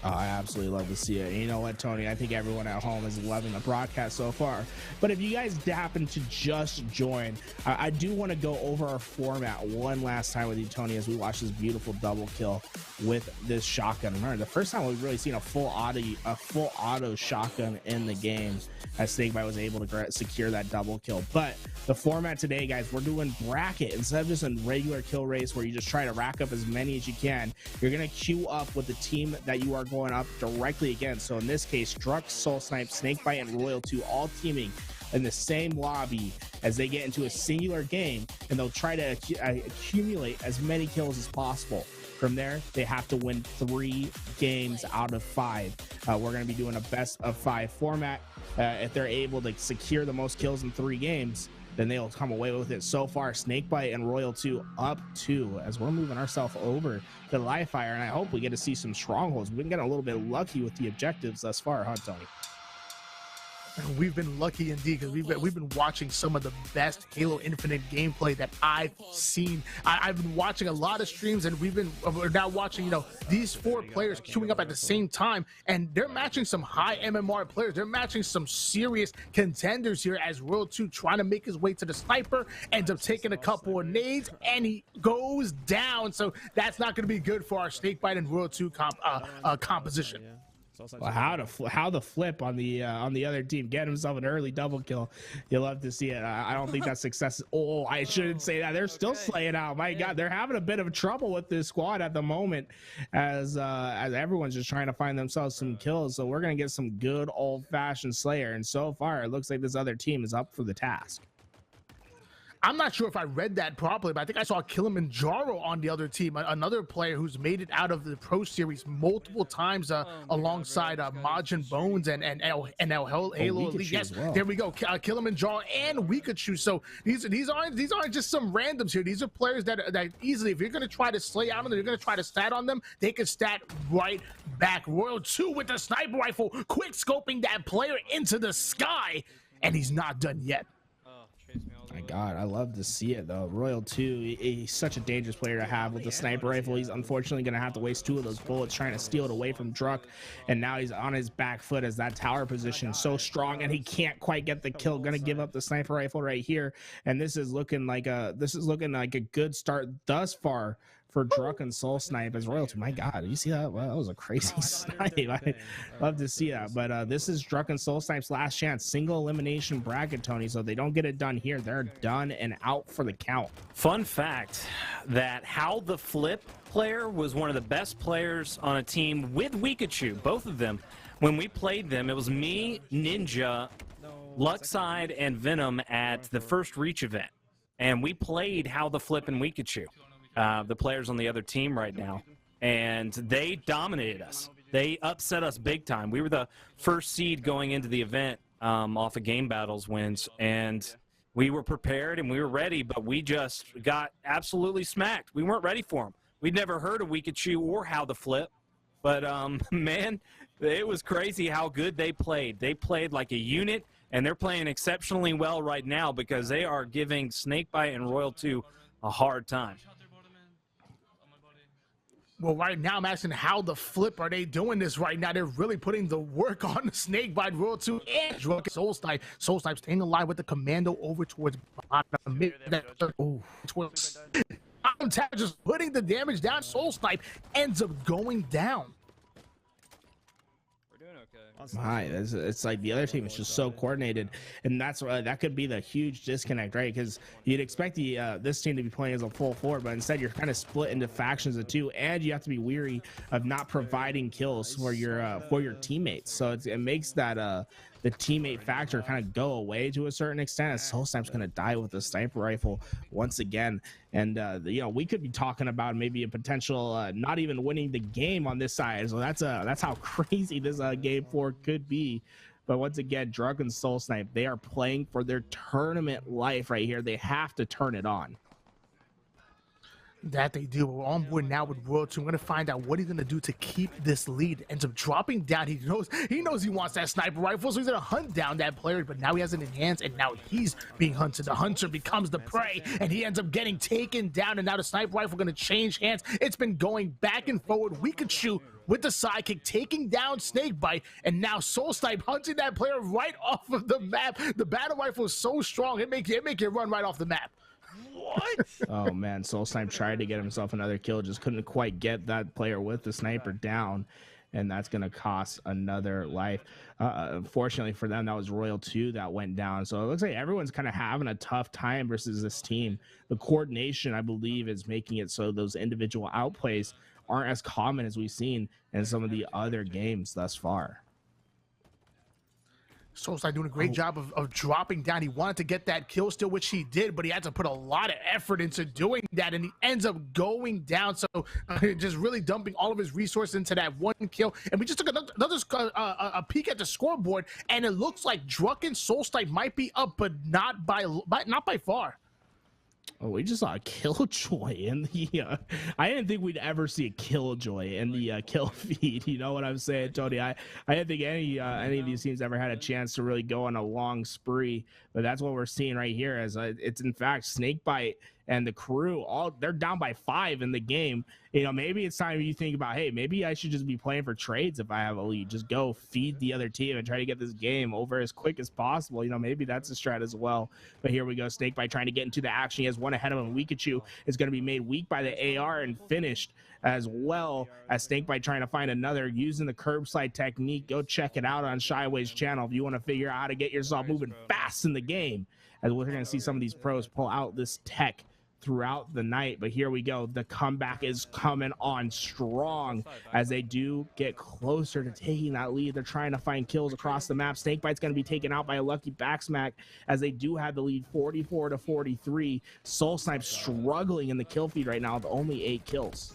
Oh, I absolutely love to see it. And you know what, Tony? I think everyone at home is loving the broadcast so far. But if you guys happen to just join, I do want to go over our format one last time with you, Tony, as we watch this beautiful double kill with this shotgun. Remember, the first time we've really seen a full auto shotgun in the game, as Snakebite was able to secure that double kill. But the format today, guys, we're doing bracket instead of just a regular kill race where you just try to rack up as many as you can. You're going to queue up with the team that you are going up directly against. So in this case, Druck, Soul Snipe, Snakebite, and Royal 2 all teaming in the same lobby as they get into a singular game, and they'll try to accumulate as many kills as possible. From there, they have to win 3 games out of 5. We're going to be doing a best of 5 format. If they're able to secure the most kills in 3 games, then they'll come away with it. So far, Snakebite and Royal 2 up 2 as we're moving ourselves over to live fire, and I hope we get to see some strongholds. We've been getting a little bit lucky with the objectives thus far, huh, Tony? We've been lucky indeed, because we've been watching some of the best Halo Infinite gameplay that I've seen. I've been watching a lot of streams, and we're now watching, you know, these 4 players queuing up at the same time, and they're matching some high MMR players. They're matching some serious contenders here, as Royal 2 trying to make his way to the sniper, ends up taking a couple of nades, and he goes down. So that's not going to be good for our Snakebite and Royal 2 composition. Well, how the flip on the other team, get himself an early double kill. You love to see it. I don't think that's success. Oh, I shouldn't say that. They're still slaying out. My God, they're having a bit of trouble with this squad at the moment, as everyone's just trying to find themselves some kills. So we're gonna get some good old-fashioned Slayer, and so far it looks like this other team is up for the task. I'm not sure if I read that properly, but I think I saw Kilimanjaro on the other team, another player who's made it out of the Pro Series multiple times alongside Majin Bones and Halo Elite. Yes, well. There we go, Kilimanjaro and Wikachu. So these aren't just some randoms here. These are players that easily, if you're going to try to slay out on them, you're going to try to stat on them, they can stat right back. Royal 2 with the sniper rifle, quick scoping that player into the sky, and he's not done yet. My God, I love to see it though. Royal 2, he's such a dangerous player to have with the sniper rifle. He's unfortunately going to have to waste 2 of those bullets trying to steal it away from Druck, and now he's on his back foot as that tower position so strong, and he can't quite get the kill. Going to give up the sniper rifle right here, and this is looking like a good start thus far for Druck and Soul Snipe as Royal 2. My God, you see that? Well, that was a crazy snipe. I love to see that. But this is Druck and Soul Snipe's last chance. Single elimination bracket, Tony. So they don't get it done here. They're done and out for the count. Fun fact that How the Flip player was one of the best players on a team with Wikachu, both of them. When we played them, it was me, Ninja, Luckside, and Venom at the first Reach event. And we played How the Flip and Wikachu. the players on the other team right now, and they dominated us. They upset us big time. We were the first seed going into the event off of game battles wins, and we were prepared and we were ready, but we just got absolutely smacked. We weren't ready for them. We'd never heard of Weekachu or How the Flip, but man, it was crazy how good they played. They played like a unit, and they're playing exceptionally well right now because they are giving Snakebite and Royal 2 a hard time. Well, right now I'm asking how the flip are they doing this right now? They're really putting the work on the Snakebite, Royal 2, and Drunk Soul Snipe. Soul Snipe staying alive with the commando over towards bottom mid. Towards just putting the damage down. Soul Snipe ends up going down. We're doing okay. Right, it's like the other team is just so coordinated, and that's that could be the huge disconnect, right? Because you'd expect the this team to be playing as a full forward, but instead you're kind of split into factions of two, and you have to be weary of not providing kills for your teammates. So it makes that the teammate factor kind of go away to a certain extent, as Soul Snipe's going to die with a sniper rifle once again. And you know, we could be talking about maybe a potential not even winning the game on this side. So that's how crazy this game 4 could be. But once again, Drunk and Soul Snipe, they are playing for their tournament life right here. They have to turn it on. That they do. We're on board now with Royal 2. I'm gonna find out what he's gonna do to keep this lead. Ends up dropping down. He knows he wants that sniper rifle, so he's gonna hunt down that player, but now he has it in hands, and now he's being hunted. The hunter becomes the prey, and he ends up getting taken down, and now the sniper rifle gonna change hands. It's been going back and forward. Weekachu with the sidekick taking down Snakebite, and now Soul Snipe hunting that player right off of the map. The battle rifle is so strong, it make it run right off the map. What? Oh man, Soul Snipe tried to get himself another kill, just couldn't quite get that player with the sniper down, and that's gonna cost another life. Unfortunately for them, that was Royal 2 that went down. So it looks like everyone's kind of having a tough time versus this team. The coordination, I believe, is making it so those individual outplays aren't as common as we've seen in some of the other games thus far. Soul Snipe doing a great job of dropping down. He wanted to get that kill still, which he did, but he had to put a lot of effort into doing that, and he ends up going down. So just really dumping all of his resources into that one kill. And we just took another a peek at the scoreboard, and it looks like Drunken Soul Snipe might be up, but not by far. Oh, we just saw a Killjoy in the I didn't think we'd ever see a Killjoy in the kill feed. You know what I'm saying, Tony? I didn't think any of these teams ever had a chance to really go on a long spree, but that's what we're seeing right here. As it's in fact Snakebite and the crew, they're down by 5 in the game. You know, maybe it's time you think about, hey, maybe I should just be playing for trades if I have a lead. Just go feed the other team and try to get this game over as quick as possible. You know, maybe that's a strat as well. But here we go, Snakebite trying to get into the action. He has one ahead of him. Weekachu is going to be made weak by the AR and finished, as well as Snakebite trying to find another using the curbside technique. Go check it out on Shyway's channel if you want to figure out how to get yourself moving fast in the game, as we're going to see some of these pros pull out this tech throughout the night. But here we go, the comeback is coming on strong as they do get closer to taking that lead. They're trying to find kills across the map. Snakebite's going to be taken out by a lucky backsmack, as they do have the lead 44-43. Soul Snipe struggling in the kill feed right now with only 8 kills.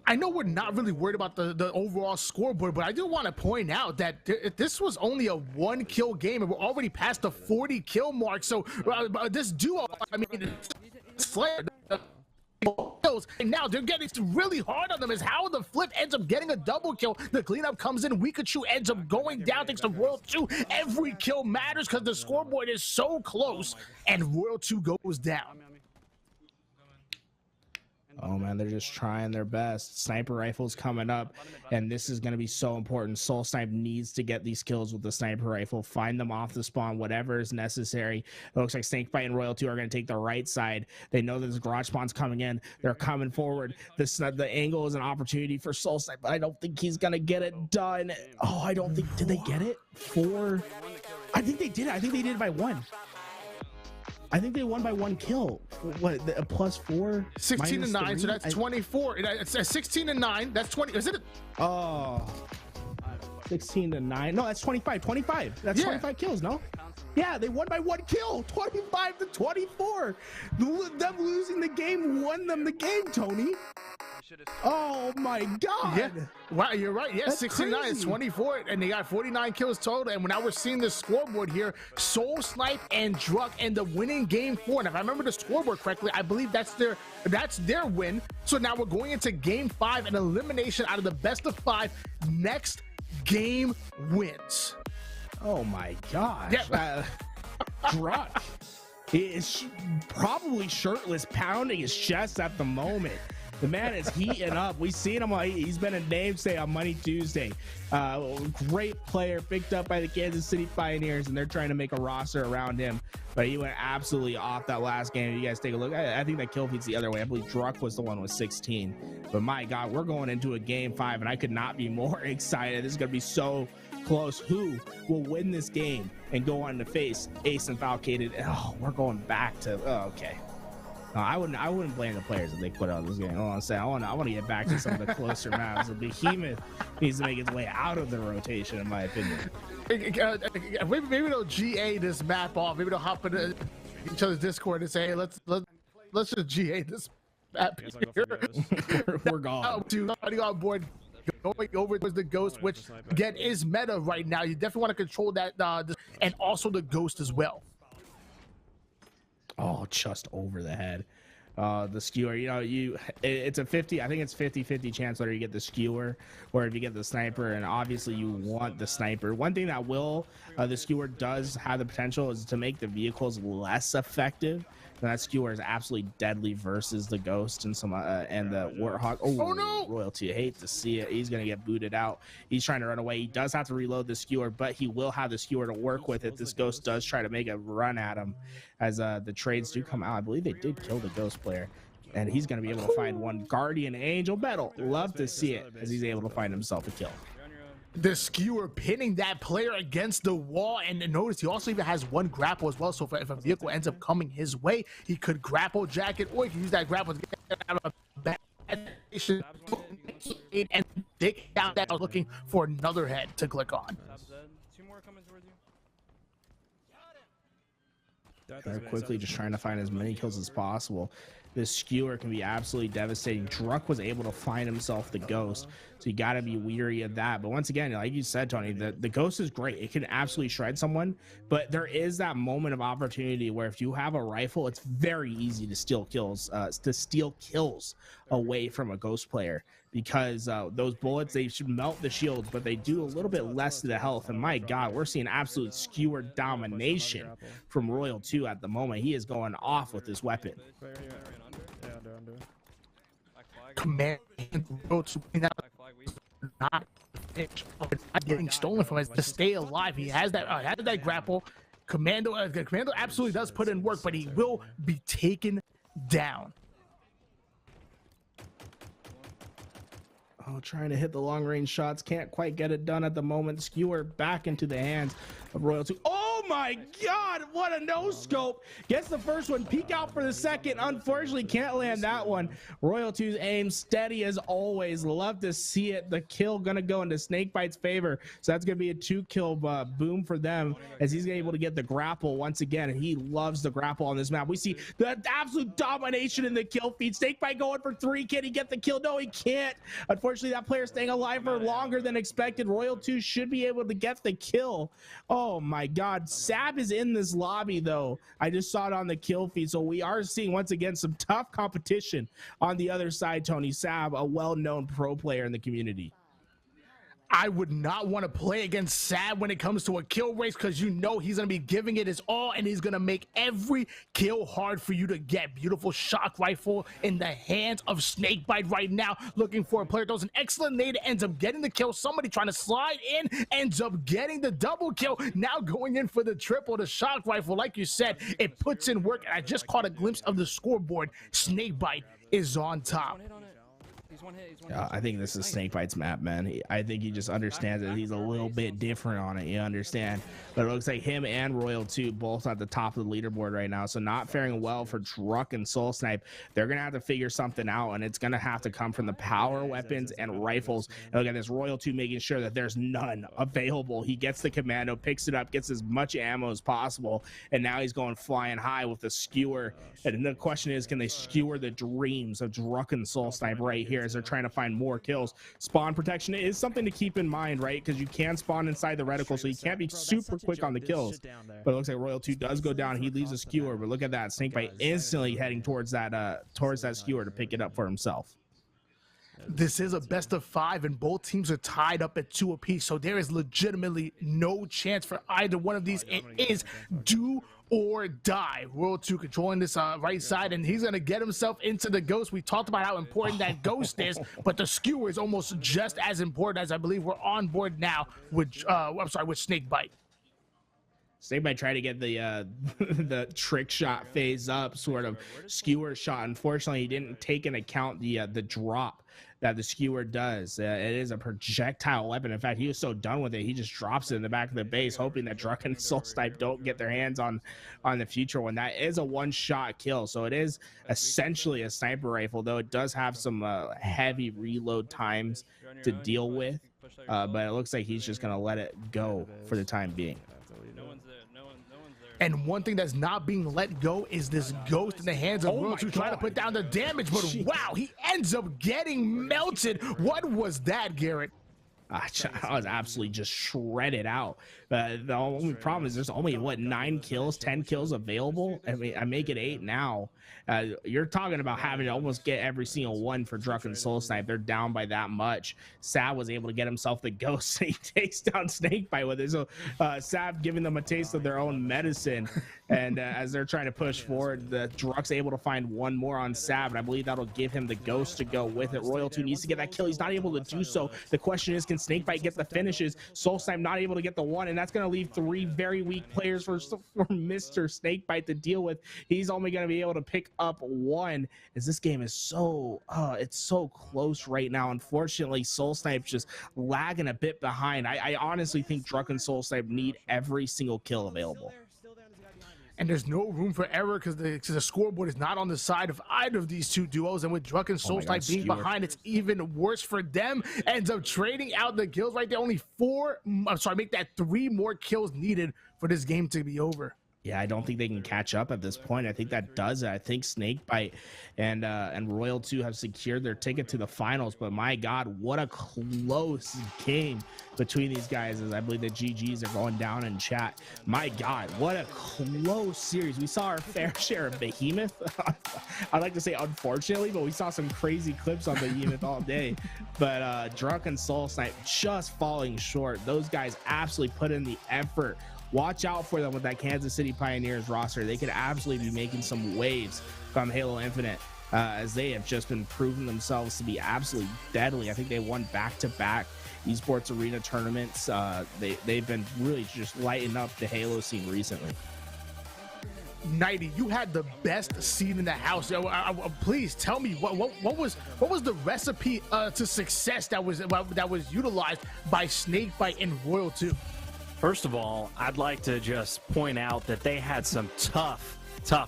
I know we're not really worried about the overall scoreboard, but I do want to point out that this was only a 1 kill game, and we're already past the 40 kill mark. So this duo, I mean, Slayer, and now they're getting really hard on them, as how the flip ends up getting a double kill. The cleanup comes in. Weekachu ends up going down thanks to Royal 2. Every kill matters because the scoreboard is so close, and Royal 2 goes down. Oh man, they're just trying their best. Sniper rifles coming up, and this is going to be so important. Soul Snipe needs to get these kills with the sniper rifle, find them off the spawn, whatever is necessary. It looks like Snakebite and Royal 2 are going to take the right side. They know that this garage spawn's coming in. They're coming forward. The angle is an opportunity for Soul Snipe, but I don't think he's going to get it done. Oh, I don't think, did they get it? 4? I think they did it. I think they did it by 1. I think they won by 1 kill. What, a +4? 16-9, so that's 24. It's 16-9. That's 20. Is it? Oh. 16-9. No, that's 25. That's 25 kills, no? Yeah, they won by 1 kill, 25-24. Them losing the game won them the game, Tony. Oh my God. Yeah, wow, you're right. Yeah, That's 69 is crazy. 24, and they got 49 kills total. And now we're seeing the scoreboard here: Soul Snipe and Druck, and the winning game 4. And if I remember the scoreboard correctly, I believe that's their win. So now we're going into game 5, an elimination out of the best of 5. Next game wins. Oh my gosh. Yeah. Druck is probably shirtless, pounding his chest at the moment. The man is heating up. We've seen him. He's been a namesake on Money Tuesday. Great player, picked up by the Kansas City Pioneers, and they're trying to make a roster around him. But he went absolutely off that last game. You guys take a look. I think that kill feed's the other way. I believe Druck was the one with 16. But my God, we're going into a game 5, and I could not be more excited. This is going to be so close. Who will win this game and go on to face Ace and Falcated? Oh, we're going back to. Oh, okay. No, I wouldn't blame the players if they quit out this game. Hold on a second. I want to get back to some of the closer maps. The Behemoth needs to make its way out of the rotation, in my opinion. Maybe they'll GA this map off. Maybe they'll hop into each other's Discord and say, hey, let's just GA this map here. We're gone. Somebody on board going over towards the Ghost, which again is meta right now. You definitely want to control that, and also the Ghost as well. Oh, just over the head. The skewer, it's a 50, I think it's 50-50 chance whether you get the skewer or if you get the sniper, and obviously you want the sniper. One thing that the skewer does have the potential is to make the vehicles less effective. And that skewer is absolutely deadly versus the Ghost and and the Warthog. Oh no! Royalty, I hate to see it. He's gonna get booted out. He's trying to run away. He does have to reload the skewer, but he will have the skewer to work with it. This Ghost does try to make a run at him as the trades do come out. I believe they did kill the Ghost player, and he's gonna be able to find one Guardian Angel Battle. Love to see it as he's able to find himself a kill. The skewer pinning that player against the wall, and notice he also even has one grapple as well. So if a vehicle ends up coming his way, he could grapple jacket, or he can use that grapple to get out of a bad situation and dig down that, looking for another head to click on. Very quickly, just trying to find as many kills as possible. This skewer can be absolutely devastating. Druck was able to find himself the Ghost, so you got to be weary of that. But once again, like you said, Tony, the Ghost is great. It can absolutely shred someone, but there is that moment of opportunity where if you have a rifle, it's very easy to steal kills away from a Ghost player, because those bullets, they should melt the shields, but they do a little bit less to the health. And my God, we're seeing absolute skewer domination from Royal 2 at the moment. He is going off with this weapon. Command not getting stolen from us to stay alive. He has that grapple. Commando absolutely does put in work, but he will be taken down. Oh, trying to hit the long range shots, can't quite get it done at the moment. Skewer back into the hands of Royal 2. Oh my God, what a no scope. Gets the first one, peek out for the second. Unfortunately, can't land that one. Royal 2's aim steady as always. Love to see it. The kill gonna go into Snakebite's favor. So that's gonna be a 2-kill boom for them, as he's able to get the grapple once again. And he loves the grapple on this map. We see the absolute domination in the kill feed. Snakebite going for 3. Can he get the kill? No, he can't. Unfortunately, that player staying alive for longer than expected. Royal 2 should be able to get the kill. Oh my God. Sab is in this lobby though. I just saw it on the kill feed. So we are seeing once again some tough competition on the other side. Tony, Sab, a well-known pro player in the community. I would not want to play against Sad when it comes to a kill race, because you know he's going to be giving it his all, and he's going to make every kill hard for you to get. Beautiful shock rifle in the hands of Snakebite right now, looking for a player. Throws an excellent nade, ends up getting the kill. Somebody trying to slide in, ends up getting the double kill. Now going in for the triple. The shock rifle, like you said, it puts in work. And I just caught a glimpse of the scoreboard. Snakebite is on top. one hit. I think this is Snakebite's map, man. I think he just understands that he's a little bit different on it. You understand? But it looks like him and Royal 2 both at the top of the leaderboard right now. So not faring well for Druck and Soul Snipe. They're going to have to figure something out, and it's going to have to come from the power weapons and rifles. And look at this Royal 2 making sure that there's none available. He gets the commando, picks it up, gets as much ammo as possible, and now he's going flying high with the skewer. And the question is, can they skewer the dreams of Druck and Soul Snipe right here as they're trying to find more kills? Spawn protection is something to keep in mind, right? Because you can spawn inside the reticle, so you can't be super quick on the kills. But it looks like Royal 2 does go down. He leaves a skewer, but look at that. Snakebite instantly heading towards that skewer to pick it up for himself. This is a best of 5, and both teams are tied up at 2 apiece, so there is legitimately no chance for either one of these. It is do or die. Royal 2 controlling this right side, and he's going to get himself into the ghost. We talked about how important that ghost is, but the skewer is almost just as important, as I believe we're on board now with with Snakebite. Snakebite tried to get the the trick shot phase up, sort of skewer shot. Unfortunately, he didn't take into account the drop that the skewer does. It is a projectile weapon. In fact, he was so done with it, he just drops it in the back of the base, hoping that Druck and Soul Snipe don't get their hands on the future one. That is a one-shot kill, so it is essentially a sniper rifle, though it does have some heavy reload times to deal with. But it looks like he's just going to let it go for the time being. And one thing that's not being let go is this ghost in the hands of Royal 2 trying to put down the damage. But wow, he ends up getting melted. What was that, Garrett? I was absolutely just shredded out. The only problem is there's only, what, 9 kills, 10 kills available? I mean, I make it 8 now. You're talking about having to almost get every single one for Druck and Soul Snipe. They're down by that much. Sav was able to get himself the ghost, and he takes down Snakebite with it. So Sav giving them a taste of their own medicine. And as they're trying to push forward, the Druck's able to find one more on Sav, and I believe that'll give him the ghost to go with it. Royal 2 needs to get that kill. He's not able to do so. The question is, can Snakebite get the finishes? Soul Snipe not able to get the one, and that's going to leave 3 very weak players for Mr. Snakebite to deal with. He's only going to be able to pick up 1, as this game is so it's so close right now. Unfortunately, Soul Snipe's just lagging a bit behind. I honestly think Druck and Soul Snipe need every single kill available. And there's no room for error because the scoreboard is not on the side of either of these two duos. And with Druck and Soul Snipe being behind, it's even worse for them. Ends up trading out the kills right there. Only 4, I'm sorry, make that 3 more kills needed for this game to be over. Yeah, I don't think they can catch up at this point. I think that does it. I think Snakebite and Royal 2 have secured their ticket to the finals. But my God, what a close game between these guys, as I believe the GGs are going down in chat. My God, what a close series. We saw our fair share of Behemoth. I'd like to say unfortunately, but we saw some crazy clips on Behemoth all day. But Druck and Soul Snipe just falling short. Those guys absolutely put in the effort. Watch out for them with that Kansas City Pioneers roster. They could absolutely be making some waves from Halo Infinite, as they have just been proving themselves to be absolutely deadly. I think they won back-to-back esports arena tournaments. They've been really just lighting up the Halo scene recently. Nighty, you had the best seat in the house. Please tell me what was the recipe to success that was utilized by Snakebite and Royal 2? First of all, I'd like to just point out that they had some tough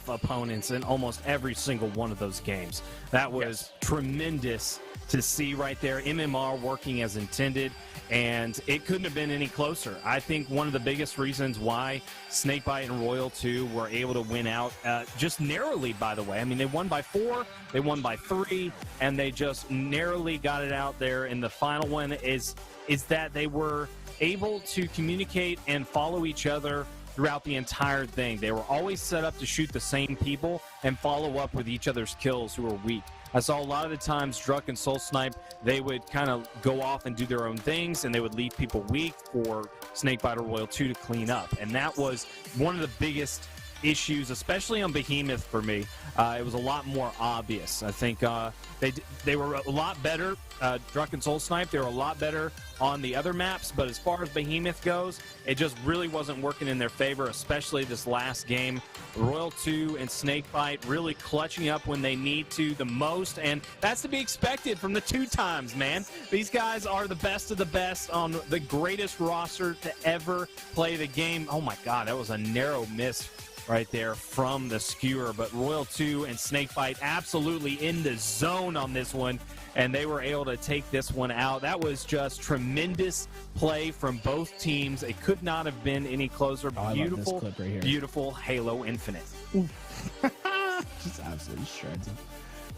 opponents in almost every single one of those games. That was tremendous to see right there. MMR working as intended, and it couldn't have been any closer. I think one of the biggest reasons why Snakebite and Royal 2 were able to win out, just narrowly, by the way. I mean, they won by 4, they won by 3, and they just narrowly got it out there. And the final one is that they were able to communicate and follow each other throughout the entire thing. They were always set up to shoot the same people and follow up with each other's kills who were weak. I saw a lot of the times Druck and Soul Snipe, they would kind of go off and do their own things, and they would leave people weak for Snakebite or Royal 2 to clean up. And that was one of the biggest issues, especially on Behemoth for me. It was a lot more obvious. I think they were a lot better. Druck and Soul Snipe, they were a lot better on the other maps, but as far as Behemoth goes, it just really wasn't working in their favor, especially this last game. Royal 2 and Snakebite really clutching up when they need to the most, and that's to be expected from the 2 times, man. These guys are the best of the best on the greatest roster to ever play the game. Oh my god, that was a narrow miss right there from the skewer, but Royal 2 and Snakebite absolutely in the zone on this one, and they were able to take this one out. That was just tremendous play from both teams. It could not have been any closer. Beautiful, right here. Beautiful Halo Infinite. Just absolutely shreds him.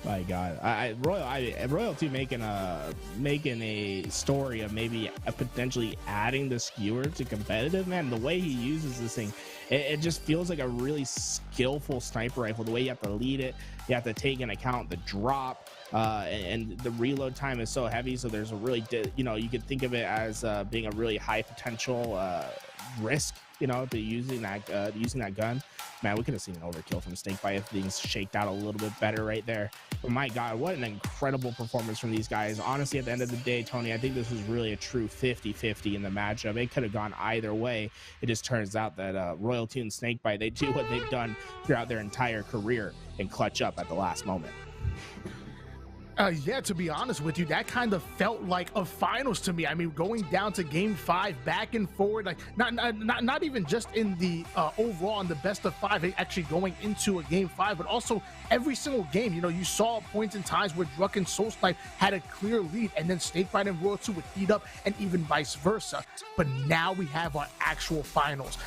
My God, Royal 2 making a story of maybe potentially adding the skewer to competitive. Man, the way he uses this thing, it just feels like a really skillful sniper rifle. The way you have to lead it, you have to take into account the drop, and the reload time is so heavy. So there's a really, you could think of it as being a really high potential risk, to using that gun. Man, we could have seen an overkill from Snakebite if things shaked out a little bit better right there. But my God, what an incredible performance from these guys. Honestly, at the end of the day, Tony, I think this was really a true 50-50 in the matchup. It could have gone either way. It just turns out that Royal 2 and Snakebite, they do what they've done throughout their entire career and clutch up at the last moment. Yeah, to be honest with you, that kind of felt like a finals to me. I mean, going down to game 5, back and forward, like not even just in the overall in the best of 5, actually going into a game 5, but also every single game. You saw points in times where Druck and Soul Snipe had a clear lead, and then Snakebite and Royal 2 would heat up, and even vice versa. But now we have our actual finals,